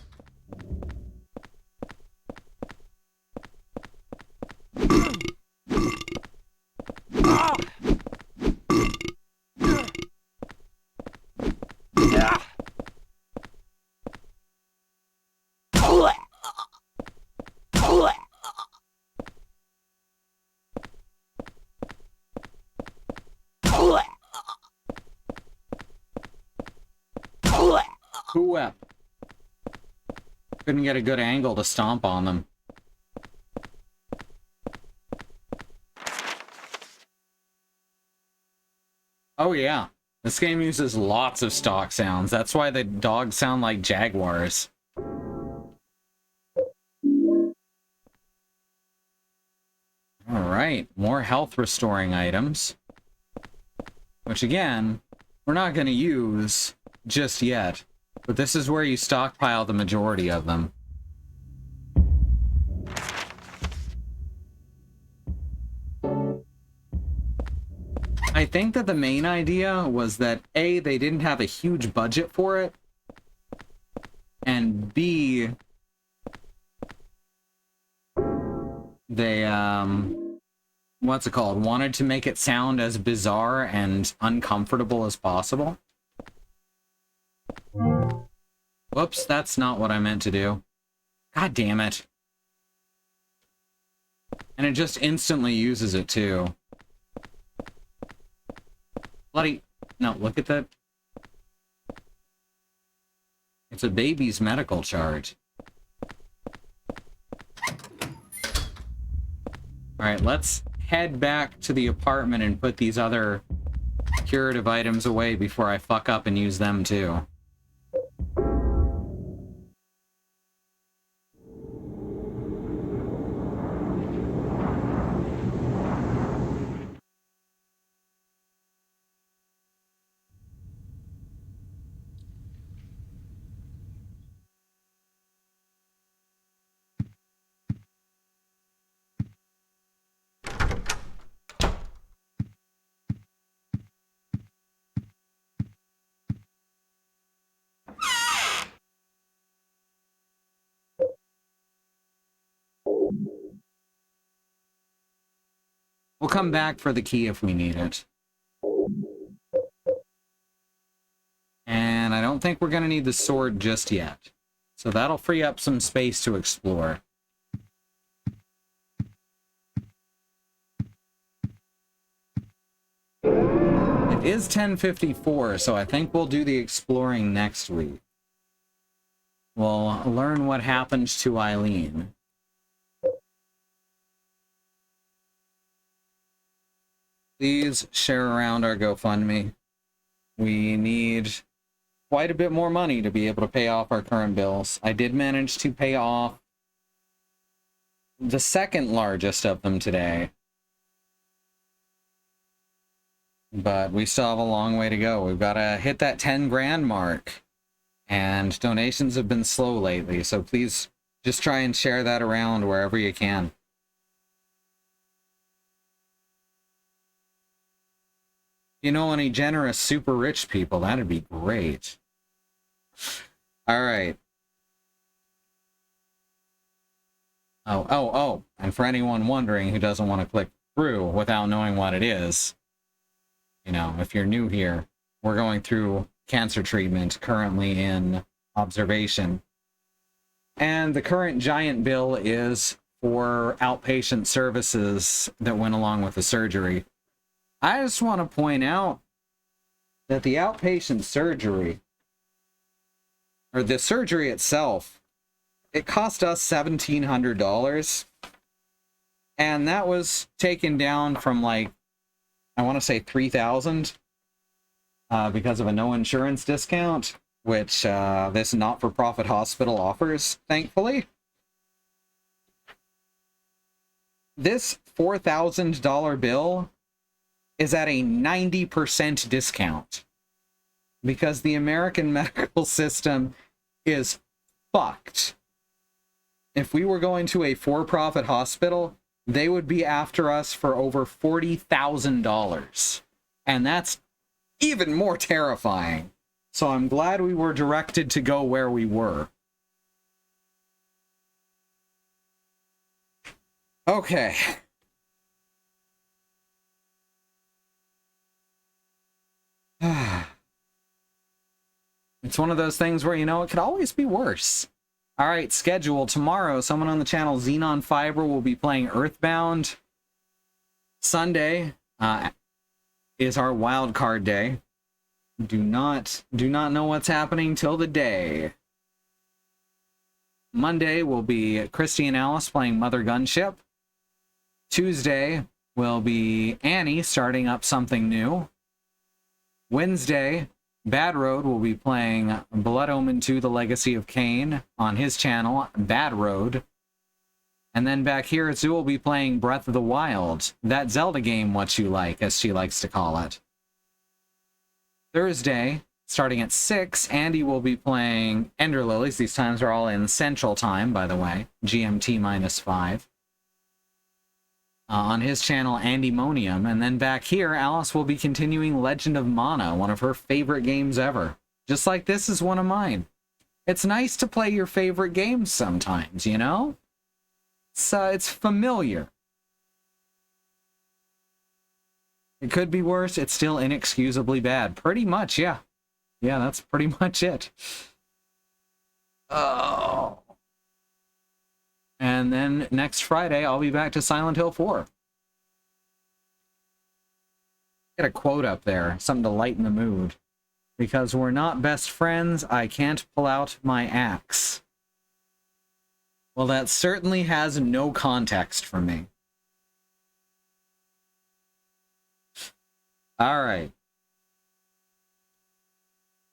Whoop. Couldn't get a good angle to stomp on them. Oh yeah, this game uses lots of stock sounds. That's why the dogs sound like jaguars. Alright, more health restoring items. Which again, we're not going to use just yet. But this is where you stockpile the majority of them. I think that the main idea was that A, they didn't have a huge budget for it, and B, they, what's it called? Wanted to make it sound as bizarre and uncomfortable as possible. Whoops, that's not what I meant to do. God damn it. And it just instantly uses it too. Bloody... No, look at that. It's a baby's medical charge. Alright, let's head back to the apartment and put these other curative items away before I fuck up and use them too. We'll come back for the key if we need it. And I don't think we're going to need the sword just yet. So that'll free up some space to explore. It is 10:54, so I think we'll do the exploring next week. We'll learn what happens to Eileen. Please share around our GoFundMe. We need quite a bit more money to be able to pay off our current bills. I did manage to pay off the second largest of them today. But we still have a long way to go. We've got to hit that 10 grand mark. And donations have been slow lately, so please just try and share that around wherever you can. You know any generous, super rich people, that'd be great. Alright. Oh, and for anyone wondering who doesn't want to click through without knowing what it is, you know, if you're new here, we're going through cancer treatment currently in observation. And the current giant bill is for outpatient services that went along with the surgery. I just want to point out that the outpatient surgery, or the surgery itself, it cost us $1,700. And that was taken down from, like, I want to say $3,000 because of a no insurance discount, which this not-for-profit hospital offers, thankfully. This $4,000 bill is at a 90% discount because the American medical system is fucked. if we were going to a for-profit hospital, they would be after us for over $40,000. And that's even more terrifying. So I'm glad we were directed to go where we were. Okay. It's one of those things where, you know, it could always be worse. All right, schedule. Tomorrow, someone on the channel, Xenon Fiber, will be playing Earthbound. Sunday is our wild card day. Do not know what's happening till the day. Monday will be Christy and Alice playing Mother Gunship. Tuesday will be Annie starting up something new. Wednesday, Bad Road will be playing Blood Omen 2, The Legacy of Kain on his channel, Bad Road. And then back here, Zoo will be playing Breath of the Wild, that Zelda game, what you like, as she likes to call it. Thursday, starting at 6, Andy will be playing Ender Lilies. These times are all in Central Time, by the way, GMT -5. On his channel, Andymonium. And then back here, Alice will be continuing Legend of Mana, one of her favorite games ever. Just like this is one of mine. It's nice to play your favorite games sometimes, you know? It's familiar. It could be worse. It's still inexcusably bad. Pretty much, yeah. Yeah, that's pretty much it. Oh. And then next Friday, I'll be back to Silent Hill 4. Get a quote up there, something to lighten the mood. Because we're not best friends, I can't pull out my axe. Well, that certainly has no context for me. All right.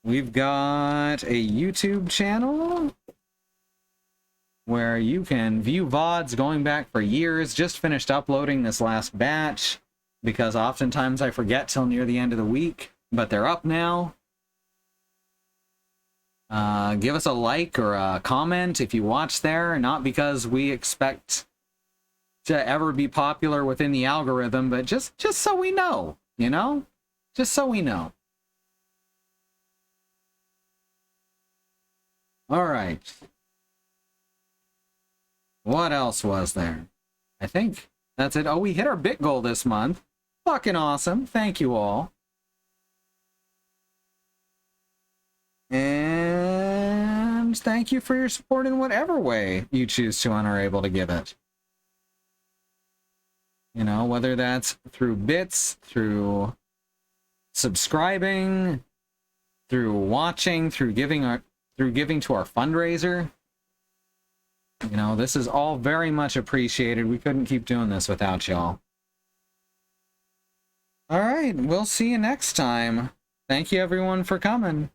We've got a YouTube channel where you can view VODs going back for years. Just finished uploading this last batch because oftentimes I forget till near the end of the week, but they're up now. Give us a like or a comment if you watch there, not because we expect to ever be popular within the algorithm, but just so we know, you know? Just so we know. All right. What else was there? I think that's it. Oh, we hit our bit goal this month. Fucking awesome. Thank you all. And thank you for your support in whatever way you choose to and are able to give it. You know, whether that's through bits, through subscribing, through watching, through giving to our fundraiser. You know, this is all very much appreciated. We couldn't keep doing this without y'all. All right, we'll see you next time. Thank you everyone for coming.